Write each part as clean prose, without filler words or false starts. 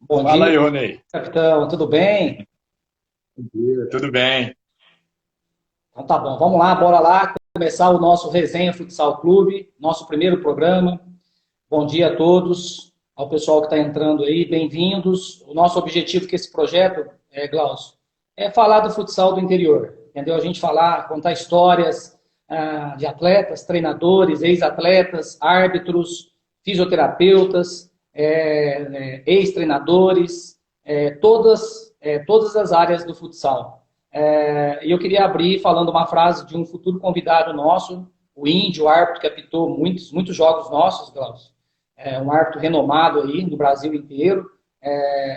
Bom Fala dia, aí, Ronei. capitão. Tudo bem? Bom dia, tudo bem? Então tá bom, vamos lá, bora lá começar o nosso Resenha Futsal Clube, nosso primeiro programa. Bom dia a todos, ao pessoal que está entrando aí, bem-vindos. O nosso objetivo com esse projeto, Glaucio, é falar do futsal do interior, entendeu? A gente falar, contar histórias de atletas, treinadores, ex-atletas, árbitros, fisioterapeutas, ex-treinadores, todas as áreas do futsal. E eu queria abrir falando uma frase de um futuro convidado nosso, o Índio, árbitro que apitou muitos jogos nossos, Glaucio. Um árbitro renomado aí no Brasil inteiro.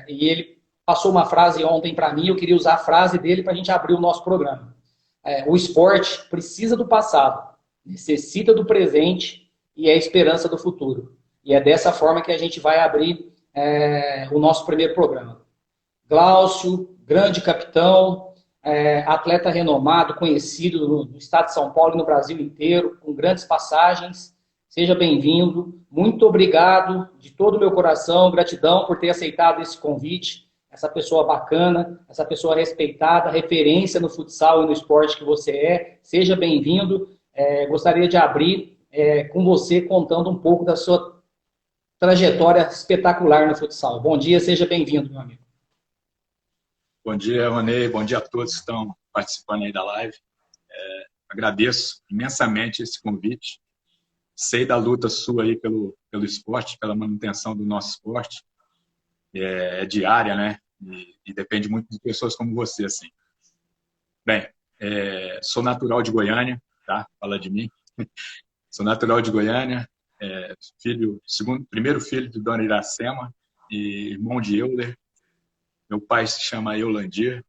E ele passou uma frase ontem para mim, eu queria usar a frase dele para a gente abrir o nosso programa. O esporte precisa do passado, necessita do presente e é a esperança do futuro. E é dessa forma que a gente vai abrir o nosso primeiro programa. Glaucio, grande capitão, atleta renomado, conhecido no estado de São Paulo e no Brasil inteiro, com grandes passagens. Seja bem-vindo. Muito obrigado de todo o meu coração, gratidão por ter aceitado esse convite. Essa pessoa bacana, essa pessoa respeitada, referência no futsal e no esporte que você é. Seja bem-vindo. Gostaria de abrir com você contando um pouco da sua trajetória espetacular no futsal. Bom dia, seja bem-vindo, meu amigo. Bom dia, Ronei. Bom dia a todos que estão participando aí da live. Agradeço imensamente esse convite. Sei da luta sua aí pelo esporte, pela manutenção do nosso esporte. É diária, né? E depende muito de pessoas como você, assim. Bem, sou natural de Goiânia, tá? Fala de mim. Sou natural de Goiânia, primeiro filho de Dona Iracema e irmão de Euler. Meu pai se chama Eulandir.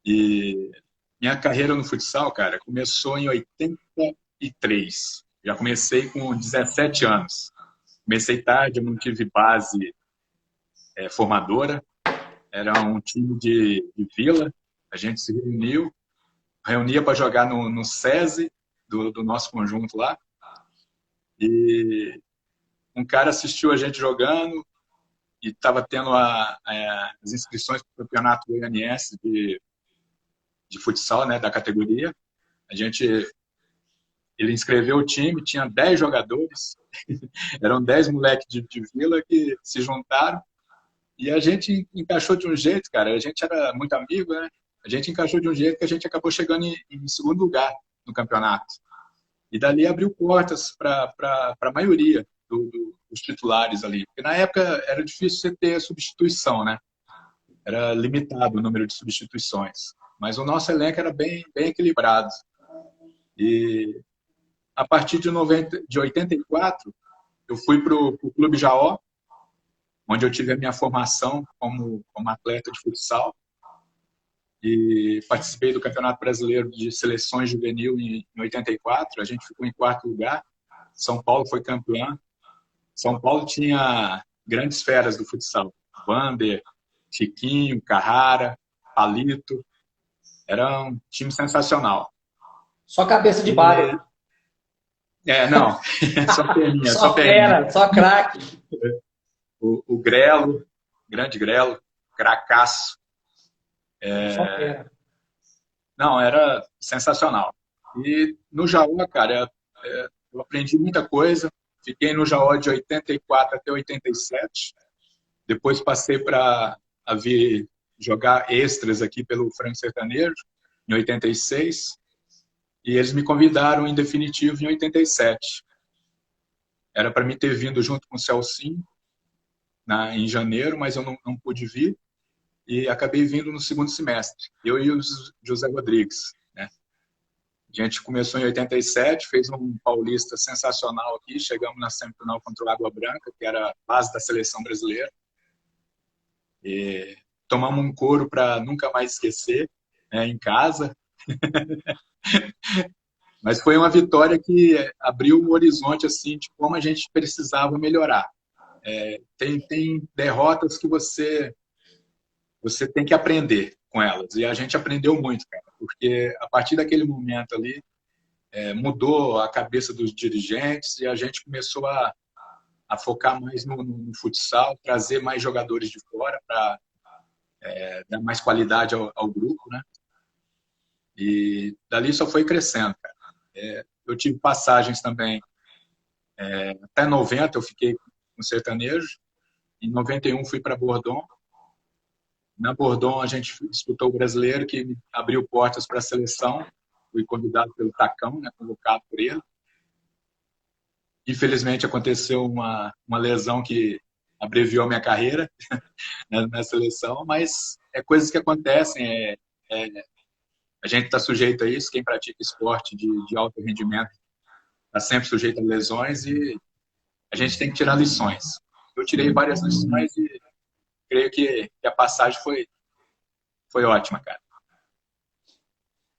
E minha carreira no futsal, cara, começou em 83. Já comecei com 17 anos. Comecei tarde, eu não tive base formadora. Era um time de vila. A gente se reunia para jogar no SESI do nosso conjunto lá. E um cara assistiu a gente jogando e estava tendo as inscrições para o campeonato goianiense de futsal, né, da categoria. Ele inscreveu o time, tinha 10 jogadores, eram 10 moleques de vila que se juntaram e a gente encaixou de um jeito, cara, a gente era muito amigo, né? A gente encaixou de um jeito que a gente acabou chegando em segundo lugar no campeonato. E dali abriu portas para a maioria dos titulares ali. Porque na época era difícil você ter substituição, né? Era limitado o número de substituições. Mas o nosso elenco era bem equilibrado. E a partir de 84, eu fui para o Clube Jaó, onde eu tive a minha formação como atleta de futsal. E participei do Campeonato Brasileiro de Seleções Juvenil em 84. A gente ficou em quarto lugar. São Paulo foi campeã. São Paulo tinha grandes feras do futsal. Vander, Chiquinho, Carrara, Palito. Era um time sensacional. Só cabeça de E, bagre. não, só perninha, só Só perninha. fera, só craque. O Grelo, grande Grelo, cracaço. Só fera. Não, era sensacional. E no Jaú, cara, eu aprendi muita coisa. Fiquei no Jaú de 84 até 87. Depois passei para vir jogar extras aqui pelo Franco Sertanejo, em 86. E eles me convidaram em definitivo em 87. Era para mim ter vindo junto com o Celcinho em janeiro, mas eu não pude vir. E acabei vindo no segundo semestre. Eu e o José Rodrigues, né? A gente começou em 87, fez um paulista sensacional aqui, chegamos na semifinal contra o Água Branca, que era a base da seleção brasileira. E tomamos um couro para nunca mais esquecer, né, em casa. Mas foi uma vitória que abriu o horizonte assim, de como a gente precisava melhorar. Tem derrotas que você tem que aprender com elas. E a gente aprendeu muito, cara, porque a partir daquele momento ali, mudou a cabeça dos dirigentes e a gente começou a a focar mais no futsal, trazer mais jogadores de fora para dar mais qualidade ao grupo, né? E dali só foi crescendo, cara. Eu tive passagens também. Até 90 eu fiquei no sertanejo. Em 91 fui para Bordon. Na Bordon a gente disputou o brasileiro, que me abriu portas para a seleção. Fui convidado pelo Tacão, né, convocado por ele. Infelizmente aconteceu uma lesão que abreviou minha carreira na seleção, mas coisas que acontecem. A gente está sujeito a isso. Quem pratica esporte de alto rendimento está sempre sujeito a lesões e a gente tem que tirar lições. Eu tirei várias lições e creio que a passagem foi ótima, cara.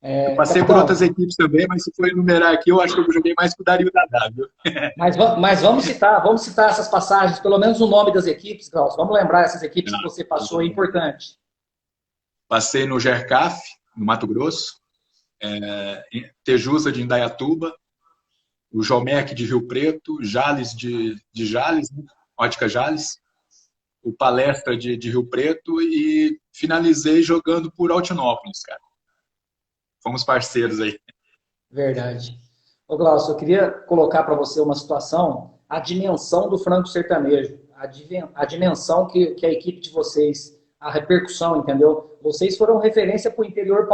Eu passei Capitão, por outras equipes também, mas se for enumerar aqui, eu acho que eu joguei mais com o Dario Dadá, viu? mas vamos citar essas passagens, pelo menos o nome das equipes, Glaucio. Vamos lembrar essas equipes que você passou, é importante. Passei no GERCAF, no Mato Grosso, Tejusa de Indaiatuba, o Jomec de Rio Preto, Jales de Jales, né? Ótica Jales, o Palestra de Rio Preto e finalizei jogando por Altinópolis, cara. Fomos parceiros aí. Verdade. Ô, Glaucio, eu queria colocar para você uma situação, a dimensão do franco sertanejo, a dimensão que a equipe de vocês, a repercussão, entendeu? Vocês foram referência para o interior.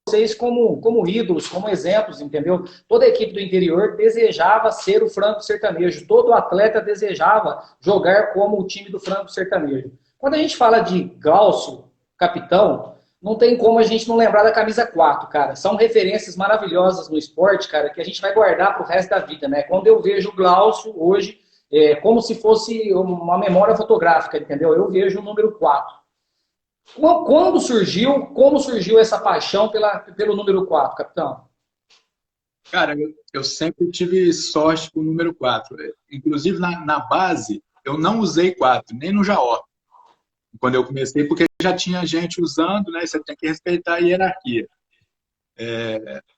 Vocês como ídolos, como exemplos, entendeu? Toda a equipe do interior desejava ser o franco sertanejo. Todo atleta desejava jogar como o time do franco sertanejo. Quando a gente fala de Glaucio, capitão, não tem como a gente não lembrar da camisa 4, cara. São referências maravilhosas no esporte, cara, que a gente vai guardar pro resto da vida, né? Quando eu vejo o Glaucio hoje, como se fosse uma memória fotográfica, entendeu? Eu vejo o número 4. Quando surgiu, como surgiu essa paixão pelo número 4, capitão? Cara, eu sempre tive sorte com o número 4. Inclusive, na base, eu não usei 4, nem no Jaó, quando eu comecei, porque já tinha gente usando, né? Você tem que respeitar a hierarquia.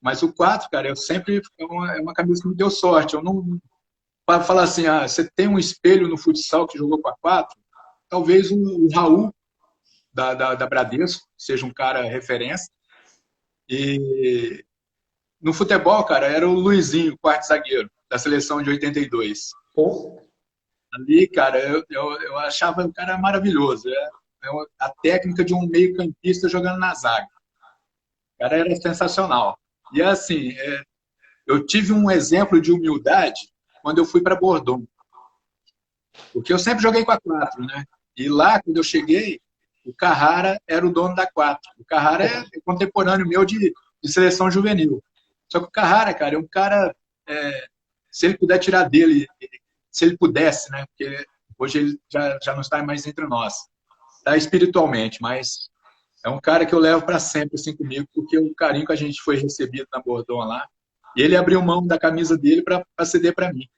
Mas o 4, cara, eu sempre... É uma camisa que me deu sorte. Eu não... Para falar assim, você tem um espelho no futsal que jogou com a 4, talvez o Raul, da Bradesco, seja um cara referência. E no futebol, cara, era o Luizinho, quarto zagueiro, da seleção de 82. Pô. Ali, cara, eu achava o cara maravilhoso. A técnica de um meio-campista jogando na zaga. O cara era sensacional. E assim, eu tive um exemplo de humildade quando eu fui para Bordon. Porque eu sempre joguei com a 4, né? E lá, quando eu cheguei, o Carrara era o dono da 4. O Carrara é contemporâneo meu de seleção juvenil. Só que o Carrara, cara, é um cara... se ele puder tirar dele, se ele pudesse, né? Porque hoje ele já não está mais entre nós. Está espiritualmente, mas é um cara que eu levo para sempre assim comigo, porque o carinho que a gente foi recebido na Bordon lá, e ele abriu mão da camisa dele para ceder para mim.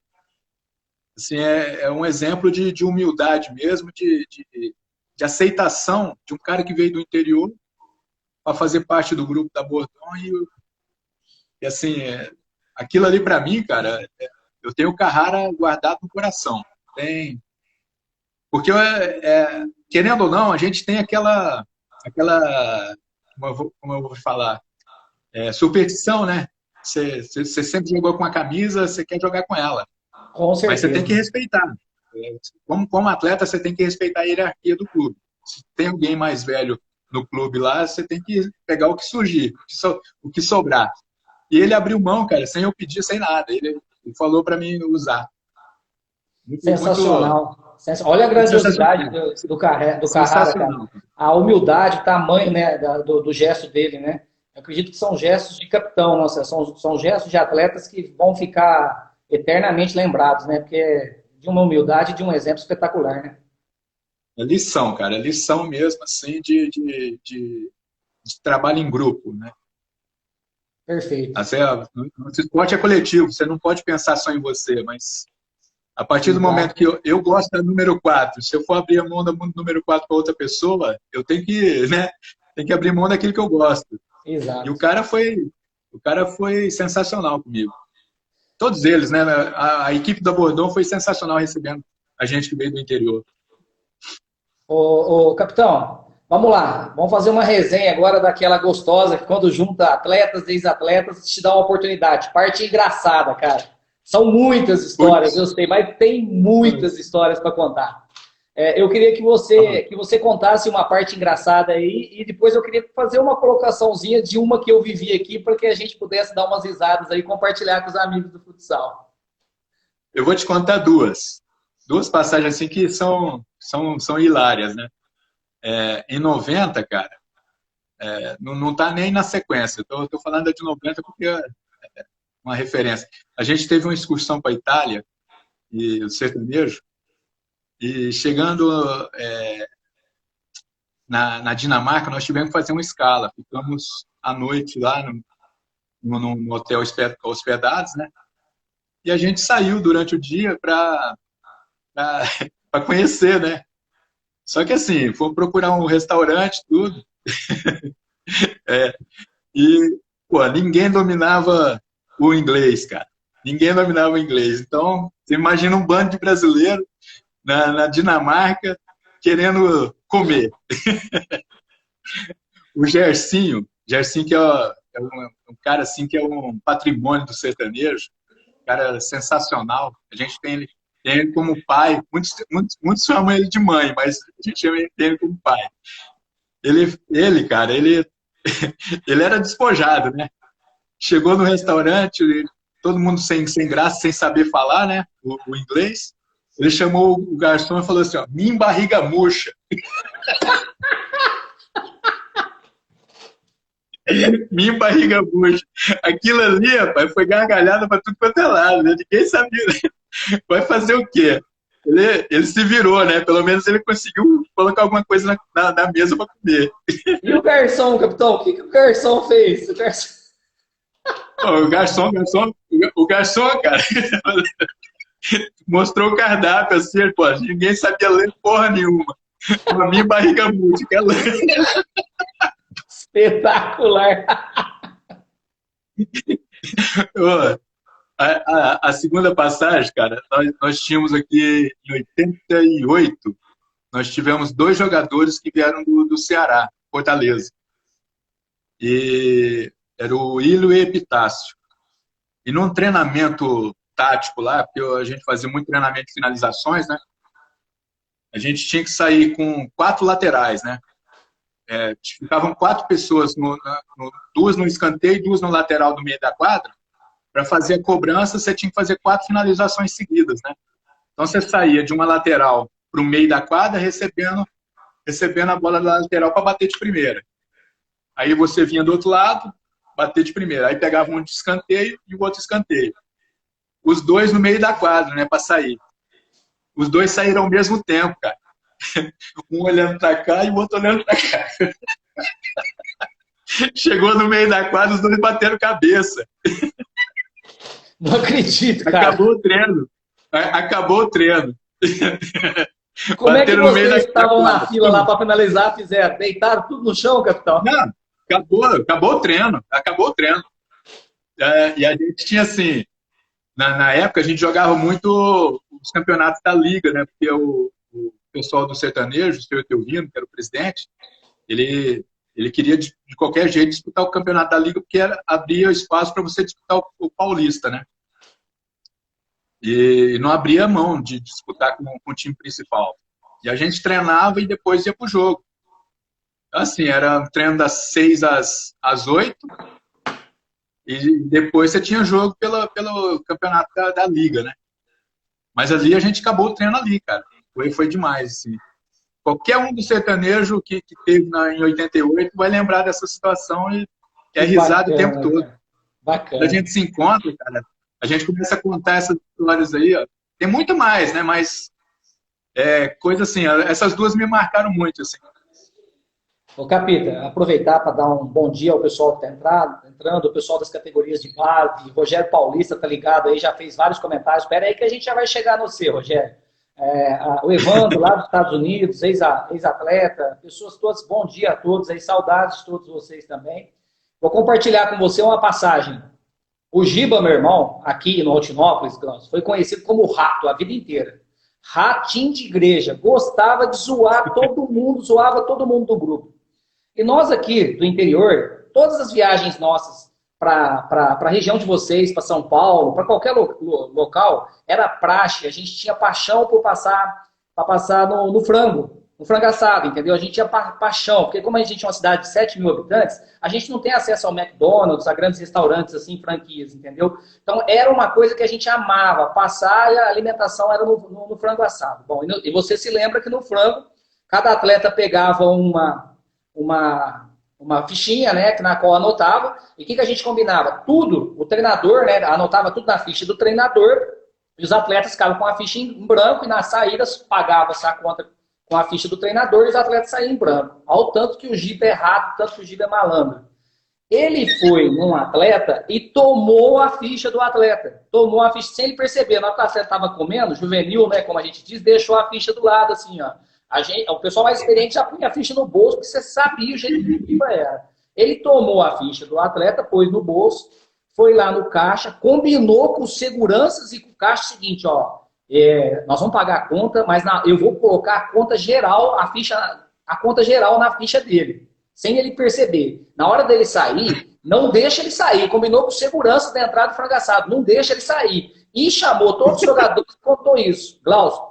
Assim, é um exemplo de humildade mesmo, de aceitação de um cara que veio do interior para fazer parte do grupo da Bordon e assim, aquilo ali para mim, cara, eu tenho o Carrara guardado no coração. Porque, querendo ou não, a gente tem aquela como eu vou falar, superstição, né? Você sempre jogou com a camisa, você quer jogar com ela. Com certeza. Mas você tem que respeitar. Como atleta, você tem que respeitar a hierarquia do clube. Se tem alguém mais velho no clube lá, você tem que pegar o que surgir, o que sobrar. E ele abriu mão, cara, sem eu pedir, sem nada. Ele falou para mim usar. Sensacional. Olha a grandiosidade do Carrara, cara. A humildade, o tamanho, né, do gesto dele, né? Eu acredito que são gestos de capitão, não, são gestos de atletas que vão ficar eternamente lembrados, né? Porque de uma humildade e de um exemplo espetacular, né? É lição, cara. É lição mesmo, assim, de trabalho em grupo, né? Perfeito. O esporte é coletivo, você não pode pensar só em você, mas a partir do momento que eu gosto da número 4, se eu for abrir a mão da número 4 para outra pessoa, eu tenho que, né, abrir mão daquilo que eu gosto. E Exato. o cara foi sensacional comigo. Todos eles, né? A equipe da Bordão foi sensacional recebendo a gente que veio do interior. Capitão, vamos lá. Vamos fazer uma resenha agora daquela gostosa que quando junta atletas e ex-atletas te dá uma oportunidade. Parte engraçada, cara. São muitas histórias, Putz, eu sei, mas tem muitas histórias para contar. Eu queria que você contasse uma parte engraçada aí e depois eu queria fazer uma colocaçãozinha de uma que eu vivi aqui para que a gente pudesse dar umas risadas aí e compartilhar com os amigos do futsal. eu vou te contar duas. Duas passagens assim que são hilárias, né? Em 90, cara, não tá nem na sequência. Tô falando de 90 porque é uma referência. A gente teve uma excursão para a Itália, e o sertanejo, e chegando na Dinamarca, nós tivemos que fazer uma escala. Ficamos à noite lá no hotel hospedados, né? E a gente saiu durante o dia para conhecer, né? Só que assim, fomos procurar um restaurante, tudo, e pô, ninguém dominava o inglês, cara. Ninguém dominava o inglês. Então, você imagina um bando de brasileiro na Dinamarca querendo comer. O Gersinho que um cara assim que é um patrimônio do sertanejo, um cara sensacional. A gente tem ele como pai. Muitos chamam ele de mãe, mas a gente chama ele como pai. Cara, ele era despojado, né? Chegou no restaurante, todo mundo sem graça, sem saber falar, né? O inglês. Ele chamou o garçom e falou assim: ó, minha barriga murcha. Minha barriga murcha. Aquilo ali, rapaz, foi gargalhada para tudo quanto é lado, né? Ninguém sabia. Né? Vai fazer o quê? Ele se virou, né? Pelo menos ele conseguiu colocar alguma coisa na mesa para comer. E o garçom, capitão? O que o garçom fez? O garçom, cara, mostrou o cardápio assim, pô, ninguém sabia ler porra nenhuma. A minha barriga murcha. Espetacular. A segunda passagem, cara, nós tínhamos aqui em 88, nós tivemos dois jogadores que vieram do Ceará, Fortaleza. E era o Ilho e Epitácio. E num treinamento tático lá, porque a gente fazia muito treinamento de finalizações, né? A gente tinha que sair com 4 laterais, né? Ficavam 4 pessoas, duas no escanteio e 2 no lateral do meio da quadra. Para fazer a cobrança, você tinha que fazer 4 finalizações seguidas, né? Então você saía de uma lateral para o meio da quadra, recebendo a bola da lateral para bater de primeira. Aí você vinha do outro lado, bater de primeira. Aí pegava um de escanteio e o outro escanteio. Os dois no meio da quadra, né, para sair. Os dois saíram ao mesmo tempo, cara. Um olhando para cá e o outro olhando para cá. Chegou no meio da quadra, os dois bateram cabeça. Não acredito, cara. Acabou o treino. Como é que vocês estavam na fila lá para finalizar, fizeram? Deitaram tudo no chão, capitão? Não, acabou o treino. Acabou o treino. E a gente tinha assim, na época a gente jogava muito os campeonatos da liga, né? Porque o pessoal do sertanejo, o seu Etelvino, que era o presidente, ele queria de qualquer jeito disputar o campeonato da liga porque abria espaço para você disputar o paulista, né? E não abria mão de disputar com o time principal. E a gente treinava e depois ia para o jogo. Assim, era um treino das 6 às 8 e depois você tinha jogo pelo campeonato da liga, né? Mas ali a gente acabou o treino ali, cara. Foi demais, assim. Qualquer um do sertanejo que teve em 88 vai lembrar dessa situação e é risada o tempo todo. Cara. Bacana. Quando a gente se encontra, cara, a gente começa a contar essas histórias aí, ó. Tem muito mais, né? Mas coisa assim, essas duas me marcaram muito, assim. Ô, Capita, aproveitar para dar um bom dia ao pessoal que está entrando, o pessoal das categorias de base, Rogério Paulista tá ligado aí, já fez vários comentários. Espera aí que a gente já vai chegar no seu, Rogério. O Evandro, lá dos Estados Unidos, ex-atleta, pessoas todas, bom dia a todos aí, saudades de todos vocês também. Vou compartilhar com você uma passagem. O Giba, meu irmão, aqui no Altinópolis, foi conhecido como rato a vida inteira. Ratinho de igreja, gostava de zoar todo mundo, zoava todo mundo do grupo. E nós aqui do interior, todas as viagens nossas para a região de vocês, para São Paulo, para qualquer local, era praxe. A gente tinha paixão por passar no frango, no frango assado, entendeu? A gente tinha paixão, porque como a gente é uma cidade de 7 mil habitantes, a gente não tem acesso ao McDonald's, a grandes restaurantes, assim, franquias, entendeu? Então, era uma coisa que a gente amava, passar e a alimentação era no frango assado. Bom, e você se lembra que no frango, cada atleta pegava uma fichinha, né, na qual anotava, e o que a gente combinava? Tudo, o treinador, né, anotava tudo na ficha do treinador, e os atletas ficavam com a ficha em branco, e nas saídas pagava-se a conta com a ficha do treinador, e os atletas saíam em branco. Ao tanto que o Giba é rato, tanto que o Giba é malandro. Ele foi num atleta e tomou a ficha do atleta. Tomou a ficha sem ele perceber. Na hora que o atleta estava comendo, juvenil, né, como a gente diz, deixou a ficha do lado, assim, ó. O pessoal mais experiente já punha a ficha no bolso, porque você sabia o jeito que o Giba era. Ele tomou a ficha do atleta, pôs no bolso, foi lá no caixa, combinou com os seguranças e com o caixa o seguinte, ó, nós vamos pagar a conta, mas eu vou colocar a conta geral, a conta geral na ficha dele, sem ele perceber. Na hora dele sair, não deixa ele sair. Combinou com o segurança da entrada do frango assado, não deixa ele sair. E chamou todos os jogadores e contou isso. Glaucio,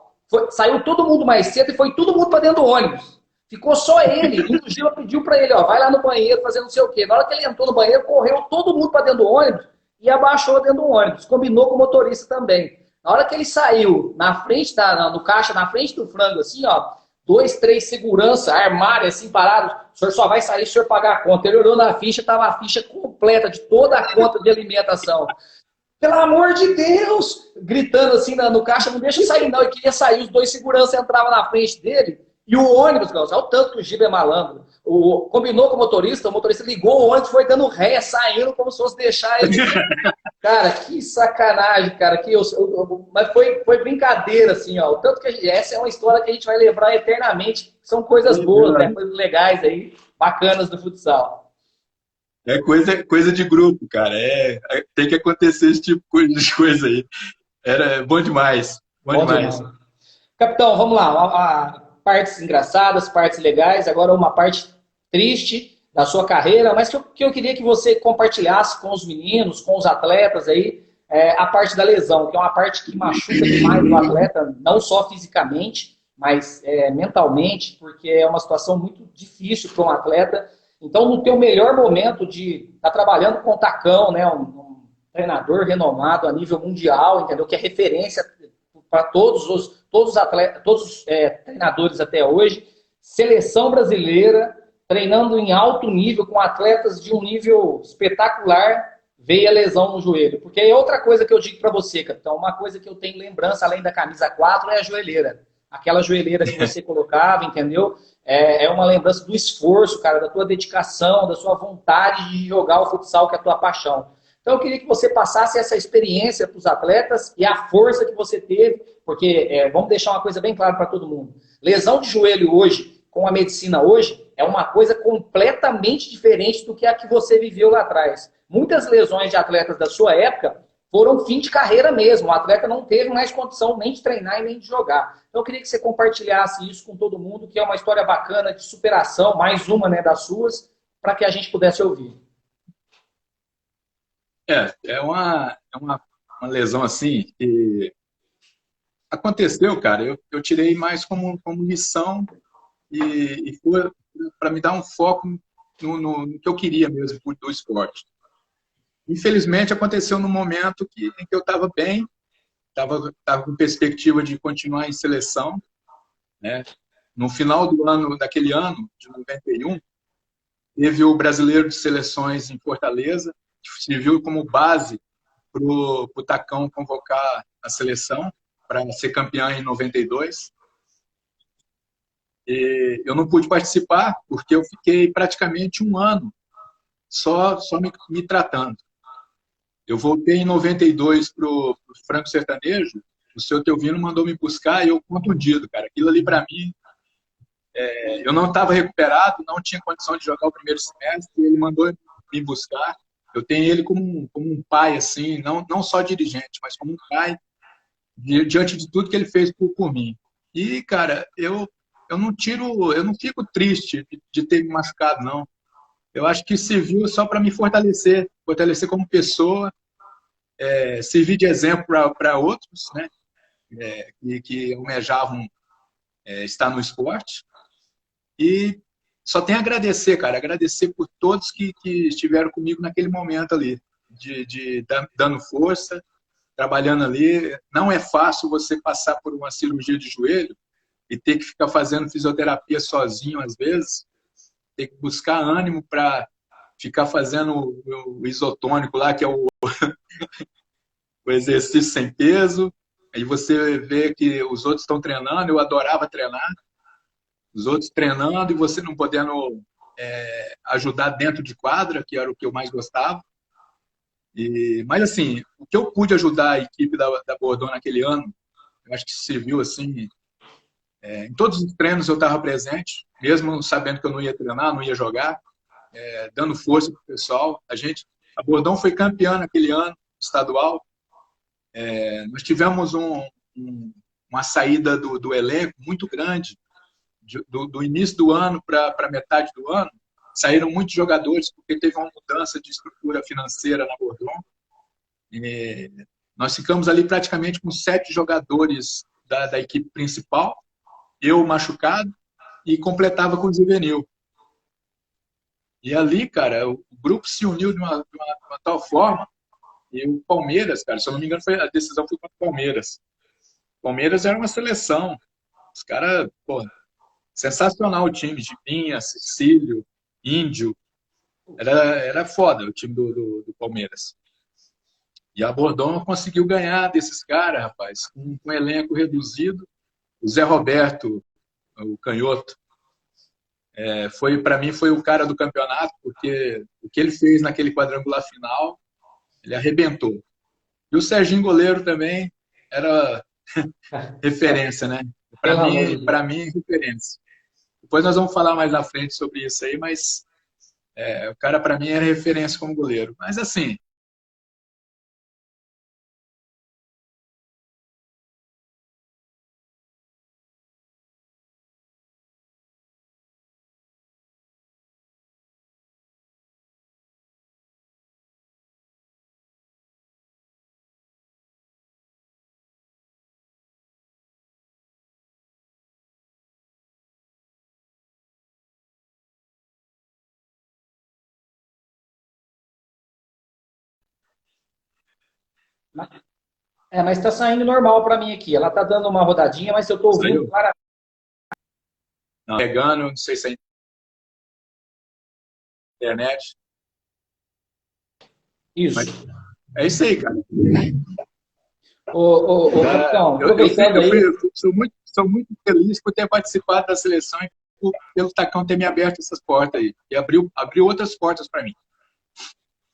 saiu todo mundo mais cedo e foi todo mundo para dentro do ônibus. Ficou só ele. E o Gila pediu para ele, ó, vai lá no banheiro fazer não sei o quê. Na hora que ele entrou no banheiro, correu todo mundo para dentro do ônibus e abaixou dentro do ônibus. Combinou com o motorista também. Na hora que ele saiu na frente no caixa, na frente do frango, assim, ó, 2, 3 segurança, armário, assim, parados. O senhor só vai sair se o senhor pagar a conta. Ele olhou na ficha, estava a ficha completa de toda a conta de alimentação. Pelo amor de Deus! Gritando assim no caixa, não deixa eu sair não. Ele queria sair, os 2 seguranças entravam na frente dele. E o ônibus, olha o tanto que o Giba é malandro. Combinou com o motorista ligou o ônibus, foi dando ré, saindo como se fosse deixar ele. Cara, que sacanagem, cara. Mas foi brincadeira, assim, ó. O tanto que essa é uma história que a gente vai lembrar eternamente. São coisas boas, né? Coisas legais aí, bacanas do futsal. É coisa de grupo, cara. Tem que acontecer esse tipo de coisa aí. Era bom demais. Bom demais. Capitão, vamos lá. Partes engraçadas, partes legais. Agora uma parte triste da sua carreira, mas que eu queria que você compartilhasse com os meninos, com os atletas aí, a parte da lesão, que é uma parte que machuca demais o atleta, não só fisicamente, mas mentalmente, porque é uma situação muito difícil para um atleta. Então, no teu melhor momento de estar trabalhando com o Tacão, né, um treinador renomado a nível mundial, entendeu? Que é referência para todos os atletas, todos os treinadores até hoje, seleção brasileira, treinando em alto nível, com atletas de um nível espetacular, veio a lesão no joelho. Porque é outra coisa que eu digo para você, capitão, uma coisa que eu tenho lembrança, além da camisa 4, é a joelheira. Aquela joelheira que você colocava, entendeu? É uma lembrança do esforço, cara, da tua dedicação, da sua vontade de jogar o futsal, que é a tua paixão. Então eu queria que você passasse essa experiência para os atletas e a força que você teve, porque vamos deixar uma coisa bem clara para todo mundo. Lesão de joelho hoje, com a medicina hoje, é uma coisa completamente diferente do que a que você viveu lá atrás. Muitas lesões de atletas da sua época foram fim de carreira mesmo. O atleta não teve mais condição nem de treinar e nem de jogar. Então eu queria que você compartilhasse isso com todo mundo, que é uma história bacana de superação, mais uma, né, das suas, para que a gente pudesse ouvir. É uma lesão assim que aconteceu, cara. Eu tirei mais como lição e foi para me dar um foco no que eu queria mesmo do esporte. Infelizmente, aconteceu num momento em que eu estava bem, estava com perspectiva de continuar em seleção, né? No final daquele ano, de 91, teve o Brasileiro de Seleções em Fortaleza, que serviu como base para o Tacão convocar a seleção para ser campeão em 92. E eu não pude participar porque eu fiquei praticamente um ano só me tratando. Eu voltei em 92 para o Franco Sertanejo, o seu Teovino mandou me buscar e eu contundido, cara. Aquilo ali para mim, eu não estava recuperado, não tinha condição de jogar o primeiro semestre, e ele mandou me buscar. Eu tenho ele como um pai, assim, não só dirigente, mas como um pai, diante de tudo que ele fez por mim. E, cara, eu não fico triste de ter me machucado, não. Eu acho que serviu só para me fortalecer, fortalecer como pessoa, servir de exemplo para outros, né, que almejavam estar no esporte. E só tenho a agradecer, cara, agradecer por todos que estiveram comigo naquele momento ali, dando força, trabalhando ali. Não é fácil você passar por uma cirurgia de joelho e ter que ficar fazendo fisioterapia sozinho às vezes, ter que buscar ânimo para ficar fazendo o isotônico lá, que é o exercício sem peso. Aí você vê que os outros estão treinando, eu adorava treinar, os outros treinando e você não podendo ajudar dentro de quadra, que era o que eu mais gostava. Mas, assim, o que eu pude ajudar a equipe da Bordeaux naquele ano, eu acho que serviu, assim, em todos os treinos eu estava presente, mesmo sabendo que eu não ia treinar, não ia jogar, dando força para o pessoal. A Bordeaux foi campeã naquele ano, estadual. Nós tivemos uma saída do elenco muito grande, do início do ano para metade do ano, saíram muitos jogadores porque teve uma mudança de estrutura financeira na Bordeaux. Nós ficamos ali praticamente com 7 jogadores da equipe principal, eu machucado, e completava com o juvenil. E ali, cara, o grupo se uniu de uma tal forma, e o Palmeiras, cara, se eu não me engano, a decisão foi contra o Palmeiras. O Palmeiras era uma seleção. Os caras, pô, sensacional o time, de Pinha, Cecílio, Índio. Era foda o time do Palmeiras. E a Bordeaux conseguiu ganhar desses caras, rapaz, com um elenco reduzido. O Zé Roberto, o canhoto, para mim foi o cara do campeonato, porque o que ele fez naquele quadrangular final, ele arrebentou. E o Serginho Goleiro também era referência, né? Para mim, referência. Depois nós vamos falar mais na frente sobre isso aí, mas o cara, para mim, era referência como goleiro. Mas, assim, Mas está saindo normal para mim aqui. Ela está dando uma rodadinha, mas eu estou ouvindo saiu claramente. pegando, não sei se é internet, mas Isso. é isso aí, cara. Ô, capitão, aproveitando aí. Sou muito feliz por ter participado da seleção e pelo Tacão ter me aberto essas portas aí. E abriu outras portas para mim.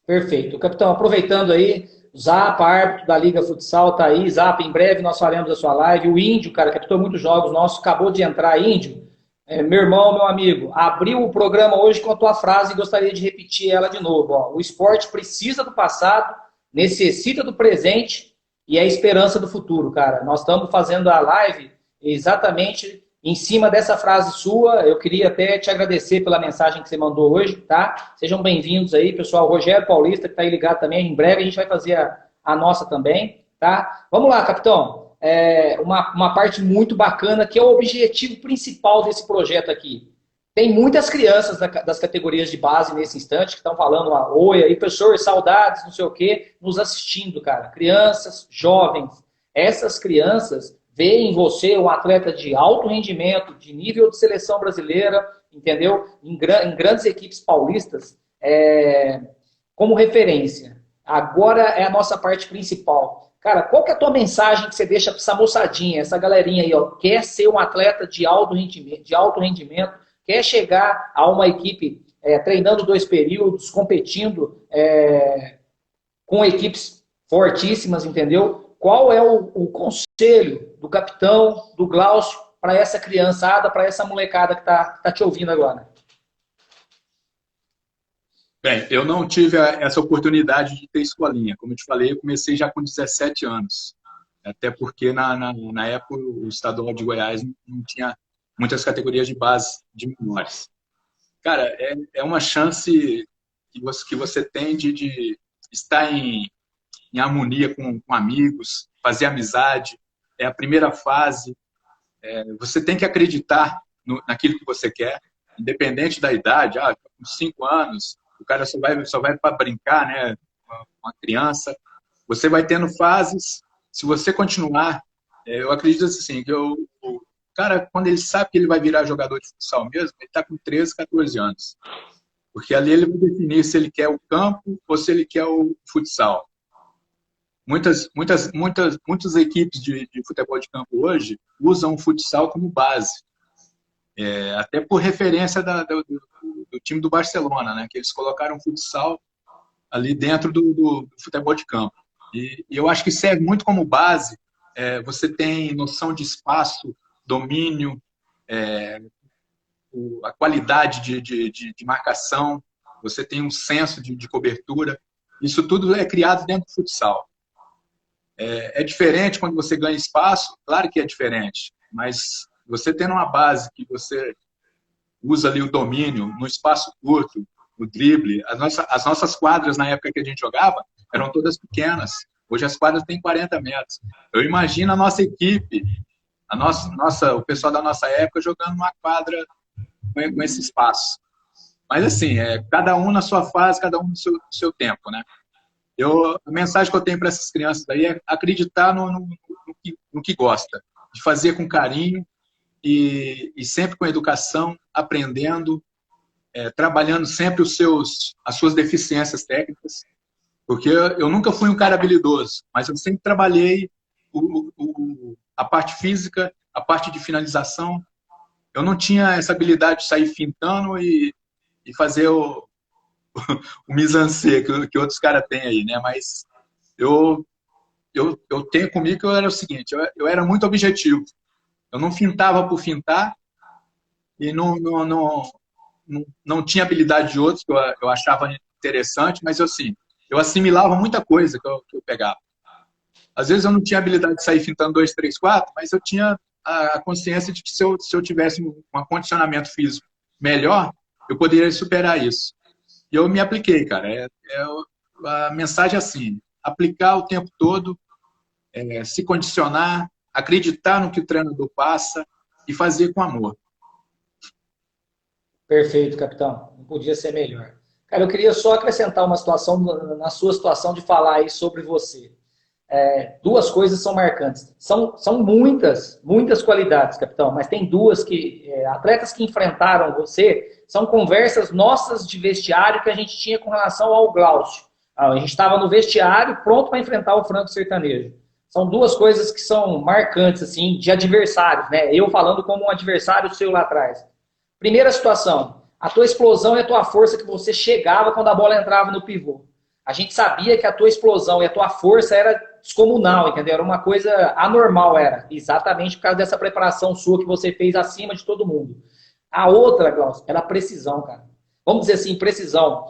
Perfeito. Capitão, aproveitando aí, o Zapa, árbitro da Liga Futsal, tá aí. Zapa, em breve nós faremos a sua live. O Índio, cara, que apitou muitos jogos nossos, acabou de entrar, Índio. Meu irmão, meu amigo, abriu o programa hoje com a tua frase e gostaria de repetir ela de novo. Ó. O esporte precisa do passado, necessita do presente e é a esperança do futuro, cara. Nós estamos fazendo a live exatamente em cima dessa frase sua. Eu queria até te agradecer pela mensagem que você mandou hoje, tá? Sejam bem-vindos aí, pessoal. Rogério Paulista, que está aí ligado também. Em breve a gente vai fazer a nossa também, tá? Vamos lá, capitão. Uma parte muito bacana, que é o objetivo principal desse projeto aqui. Tem muitas crianças das categorias de base nesse instante que estão falando, oi, aí, professor, saudades, não sei o quê, nos assistindo, cara. Crianças, jovens. Essas crianças veem em você um atleta de alto rendimento, de nível de seleção brasileira, entendeu? Em grandes equipes paulistas, como referência. Agora é a nossa parte principal. Cara, qual que é a tua mensagem que você deixa para essa moçadinha, essa galerinha aí, ó, quer ser um atleta de alto rendimento, quer chegar a uma equipe treinando 2 períodos, competindo com equipes fortíssimas, entendeu? Qual é o conselho do capitão, do Glaucio, para essa criançada, para essa molecada que tá te ouvindo agora? Bem, eu não tive essa oportunidade de ter escolinha. Como eu te falei, eu comecei já com 17 anos. Até porque na época o estadual de Goiás não tinha muitas categorias de base de menores. Cara, é uma chance que você tem de estar em harmonia com amigos, fazer amizade. É a primeira fase. Você tem que acreditar naquilo que você quer, independente da idade. Com 5 anos, o cara só vai para brincar, né? Uma criança. Você vai tendo fases. Se você continuar, eu acredito assim, que o cara, quando ele sabe que ele vai virar jogador de futsal mesmo, ele está com 13, 14 anos. Porque ali ele vai definir se ele quer o campo ou se ele quer o futsal. Muitas equipes de futebol de campo hoje usam o futsal como base. Até por referência do time do Barcelona, né? Que eles colocaram o futsal ali dentro do futebol de campo. E eu acho que serve muito como base. Você tem noção de espaço, domínio, a qualidade de marcação, você tem um senso de cobertura. Isso tudo é criado dentro do futsal. É diferente quando você ganha espaço, claro que é diferente, mas você tendo uma base que você usa ali o domínio no espaço curto, o drible, as nossas quadras na época que a gente jogava eram todas pequenas. Hoje as quadras têm 40 metros. Eu imagino a nossa equipe, o pessoal da nossa época jogando uma quadra com esse espaço. Mas assim, cada um na sua fase, cada um no seu tempo, né? A mensagem que eu tenho para essas crianças aí é acreditar no que gosta, de fazer com carinho e sempre com educação, aprendendo, trabalhando sempre as suas deficiências técnicas, porque eu nunca fui um cara habilidoso, mas eu sempre trabalhei a parte física, a parte de finalização. Eu não tinha essa habilidade de sair fintando e fazer o mise-en-scène que outros caras têm aí, né? Mas eu, eu tenho comigo que eu era o seguinte, eu era muito objetivo. Eu não fintava por fintar e não tinha habilidade de outros que eu achava interessante, mas assim, eu assimilava muita coisa que eu pegava. Às vezes eu não tinha habilidade de sair fintando 2, 3, 4, mas eu tinha a consciência de que se eu tivesse um acondicionamento físico melhor, eu poderia superar isso. E eu me apliquei, cara. A mensagem é assim, aplicar o tempo todo, se condicionar, acreditar no que o treinador passa e fazer com amor. Perfeito, capitão. Não podia ser melhor. Cara, eu queria só acrescentar uma situação na sua situação de falar aí sobre você. Duas coisas são marcantes. São muitas qualidades, capitão, mas tem duas que atletas que enfrentaram você são conversas nossas de vestiário que a gente tinha com relação ao Glaucio. A gente estava no vestiário pronto para enfrentar o Franco Sertanejo. São duas coisas que são marcantes, assim, de adversários, né? Eu falando como um adversário seu lá atrás. Primeira situação, a tua explosão e a tua força que você chegava quando a bola entrava no pivô. A gente sabia que a tua explosão e a tua força era descomunal, entendeu? Era uma coisa anormal, era. Exatamente por causa dessa preparação sua que você fez acima de todo mundo. A outra, Glaucio, era a precisão, cara. Vamos dizer assim, precisão.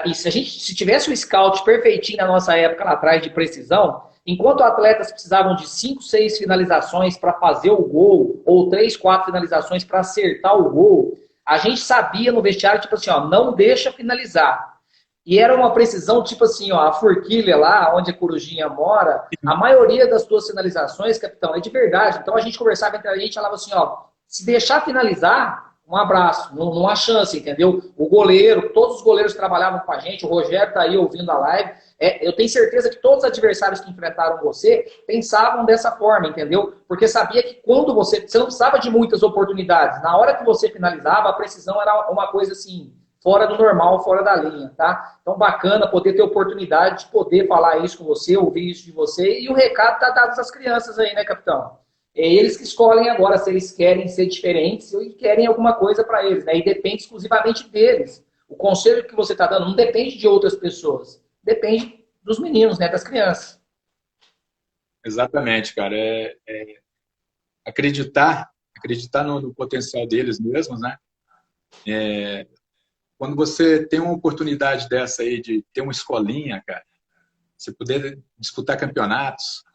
E se tivesse o scout perfeitinho na nossa época lá atrás de precisão, enquanto atletas precisavam de 5, 6 finalizações para fazer o gol, ou 3, 4 finalizações para acertar o gol, a gente sabia no vestiário, tipo assim, ó, não deixa finalizar. E era uma precisão, tipo assim, ó, a forquilha lá, onde a corujinha mora, a maioria das tuas finalizações, capitão, é de verdade. Então a gente conversava entre a gente e falava assim, ó, se deixar finalizar, um abraço, não há chance, entendeu? O goleiro, todos os goleiros trabalhavam com a gente, o Rogério tá aí ouvindo a live, eu tenho certeza que todos os adversários que enfrentaram você pensavam dessa forma, entendeu? Porque sabia que quando você não precisava de muitas oportunidades, na hora que você finalizava, a precisão era uma coisa assim, fora do normal, fora da linha, tá? Então, bacana poder ter oportunidade de poder falar isso com você, ouvir isso de você, e o recado tá dado às crianças aí, né, capitão? É eles que escolhem agora se eles querem ser diferentes ou querem alguma coisa para eles, né? E depende exclusivamente deles. O conselho que você está dando não depende de outras pessoas, depende dos meninos, né, das crianças. Exatamente, cara. Acreditar no potencial deles mesmos, né? quando você tem uma oportunidade dessa aí de ter uma escolinha, cara, você poder disputar campeonatos,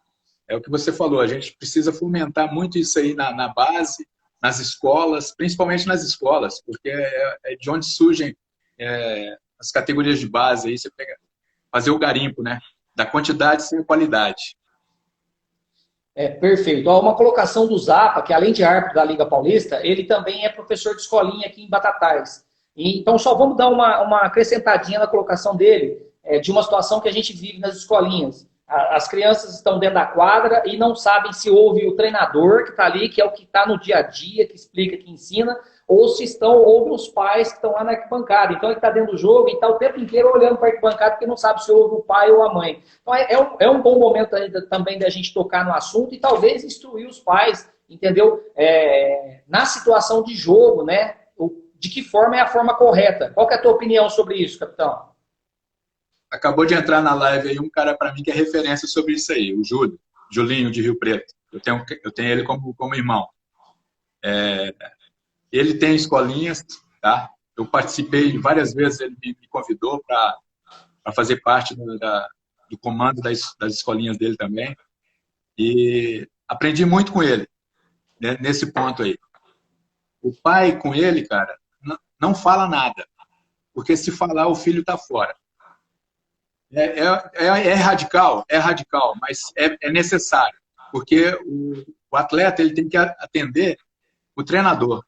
é o que você falou, a gente precisa fomentar muito isso aí na base, nas escolas, principalmente nas escolas, porque é de onde surgem as categorias de base, aí você pega, fazer o garimpo, né? Da quantidade sem qualidade. Perfeito. Ó, uma colocação do Zapa, que além de árbitro da Liga Paulista, ele também é professor de escolinha aqui em Batatais. Então, só vamos dar uma acrescentadinha na colocação dele, de uma situação que a gente vive nas escolinhas. As crianças estão dentro da quadra e não sabem se houve o treinador que está ali, que é o que está no dia a dia, que explica, que ensina, ou se houve os pais que estão lá na arquibancada. Então, ele está dentro do jogo e está o tempo inteiro olhando para a arquibancada porque não sabe se houve o pai ou a mãe. Então, é um bom momento ainda também da gente tocar no assunto e talvez instruir os pais, entendeu? Na situação de jogo, né? De que forma é a forma correta. Qual que é a tua opinião sobre isso, capitão? Acabou de entrar na live aí um cara para mim que é referência sobre isso aí, o Júlio, Julinho de Rio Preto. Eu tenho ele como irmão. Ele tem escolinhas, tá? Eu participei várias vezes, ele me convidou para fazer parte do comando das escolinhas dele também. E aprendi muito com ele, né, nesse ponto aí. O pai com ele, cara, não fala nada, porque se falar o filho está fora. É radical, mas é necessário, porque o atleta ele tem que atender o treinador.